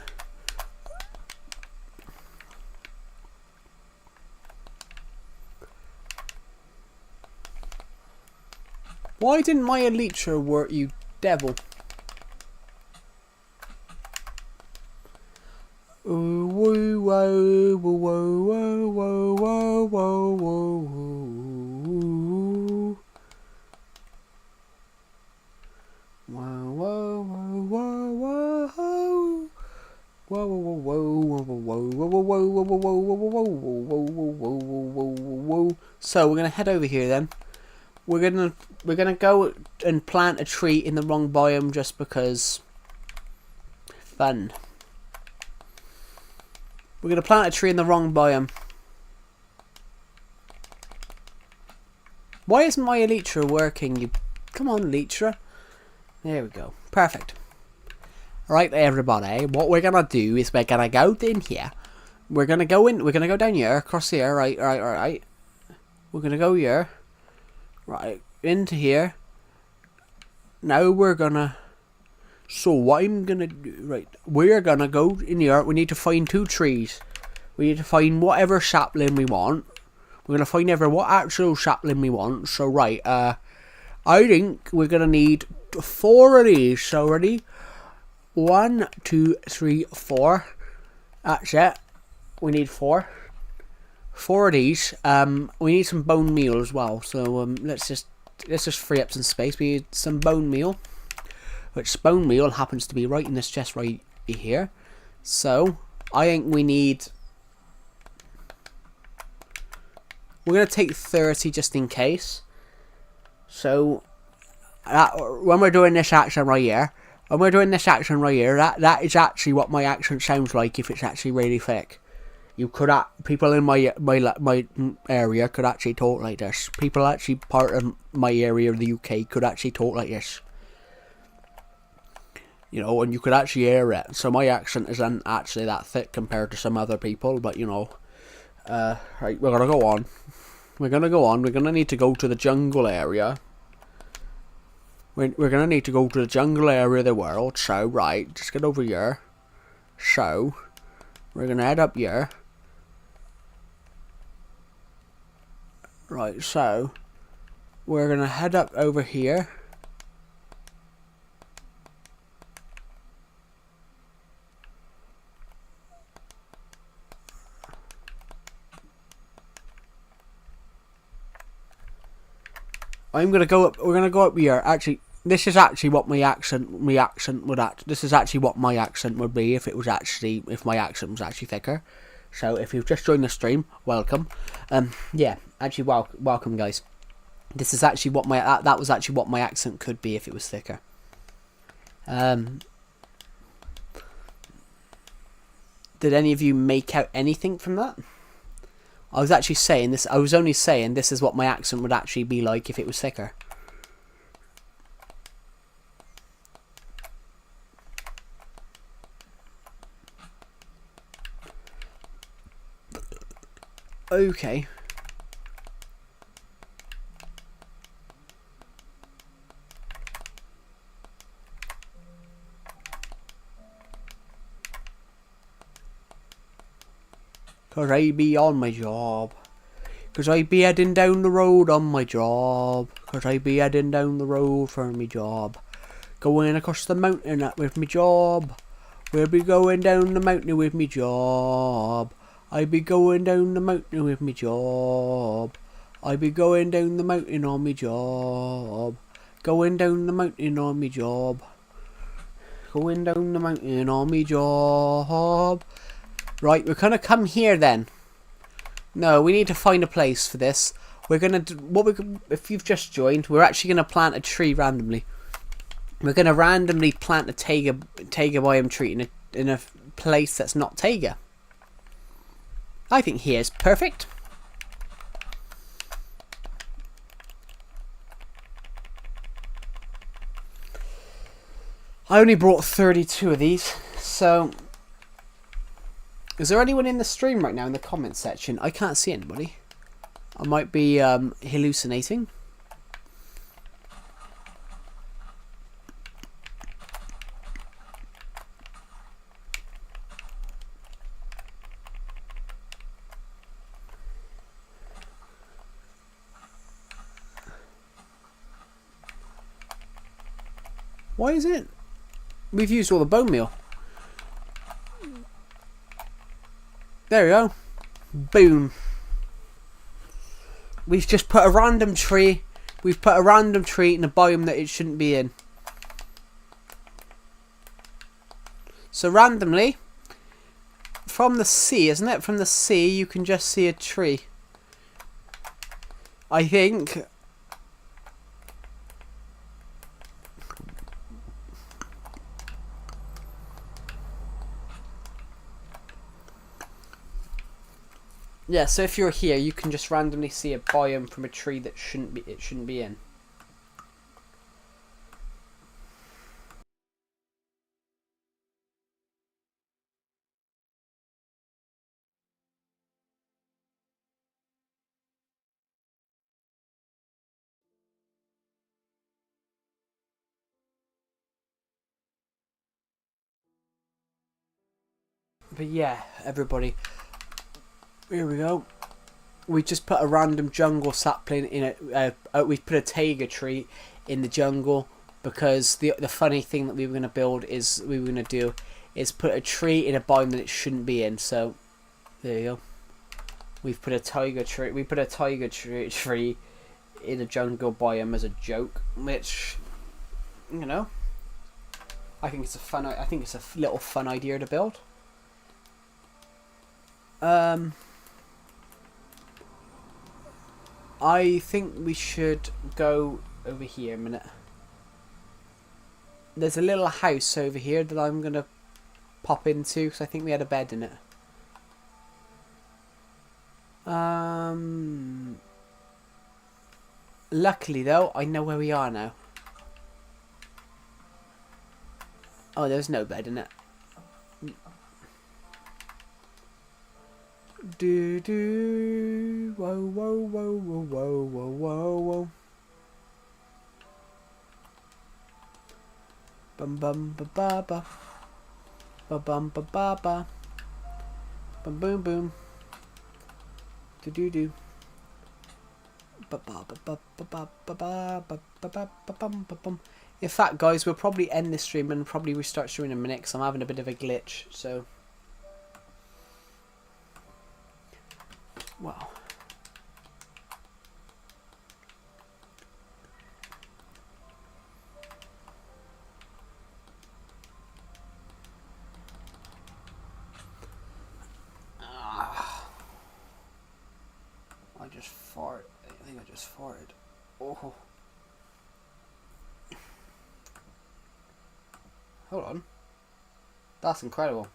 A: Why didn't my elytra work, you devil? Ooh, woo, whoa, whoa, whoa, whoa, whoa, whoa, whoa, whoa. Whoa, whoa, whoa, whoa, whoa. Whoa, whoa, whoa, whoa, whoa, whoa, whoa, whoa, whoa, whoa, whoa, whoa, whoa. So we're gonna head over here then. We're gonna go and plant a tree in the wrong biome just because fun. We're gonna plant a tree in the wrong biome. Why isn't my elytra working? You come on, elytra. There we go. Perfect. Right, everybody. What we're gonna do is we're gonna go in here. we're gonna go in. We're gonna go down here, across here. Right. We're gonna go here. Right into here. Now we're gonna. So what I'm gonna do? Right, we're gonna go in here. We need to find 2 trees. We need to find whatever sapling we want. We're gonna find what actual sapling we want. So right, I think we're gonna need 4 of these. So ready? 1, 2, 3, 4. That's it. We need 4. 4 of these. We need some bone meal as well. So let's just free up some space. We need some bone meal, which bone meal happens to be right in this chest right here. So I think we need. We're gonna take 30 just in case. So when we're doing this action right here, that is actually what my accent sounds like if it's actually really thick. You could people in my area could actually talk like this. People actually part of my area of the UK could actually talk like this. You know, and you could actually hear it. So my accent isn't actually that thick compared to some other people, but you know. Right, we're gonna go on. We're gonna need to go to the jungle area. We're gonna need to go to the jungle area of the world. So, right, just get over here. So, we're gonna head up here. Right, so, we're gonna head up over here. I'm gonna go up. We're gonna go up here. Actually, this is actually what my accent would This is actually what my accent would be if my accent was actually thicker. So if you've just joined the stream, welcome. Yeah, actually, welcome, guys. This is actually what that was actually what my accent could be if it was thicker. Did any of you make out anything from that? I was actually saying this. I was only saying this is what my accent would actually be like if it was thicker. Okay. Cause I be on my job. Cause I be heading down the road on my job. Cause I be heading down the road for me job. Going across the mountain with me job. We'll be going down the mountain with me job. I be going down the mountain with me job. I be going down the mountain on me job. Going down the mountain on me job. Going down the mountain on me job. Right, we're gonna come here then. No, we need to find a place for this. We're gonna if you've just joined, we're actually gonna plant a tree randomly. We're gonna randomly plant a taiga biome tree in a place that's not taiga. I think here's perfect. I only brought 32 of these, so. Is there anyone in the stream right now in the comments section? I can't see anybody. I might be hallucinating. Why is it? We've used all the bone meal. There we go. Boom. We've just put a random tree. We've put a random tree in a biome that it shouldn't be in. So randomly, from the sea, isn't it? From the sea, you can just see a tree. I think. Yeah, so if you're here, you can just randomly see a biome from a tree that shouldn't be in. But yeah, everybody, here we go. We just put a random jungle sapling in we put a taiga tree in the jungle because the funny thing that we were gonna do is put a tree in a biome that it shouldn't be in. So there you go. We've put a taiga tree. We put a taiga tree in a jungle biome as a joke, which, you know, I think it's a fun. I think it's a little fun idea to build. I think we should go over here a minute. There's a little house over here that I'm gonna pop into because I think we had a bed in it. Luckily though, I know where we are now. Oh, there's no bed in it. Do do whoa whoa whoa whoa whoa whoa whoa whoa. Bum bum ba ba ba. Ba bum ba ba ba. Bum boom boom. Do do do. Ba ba ba ba ba ba ba ba ba ba ba ba bum ba bum. In fact, guys, we'll probably end this stream and probably restart streaming in a minute because I'm having a bit of a glitch. So. Wow. I just farted. I think I just farted. Oh. Hold on. That's incredible.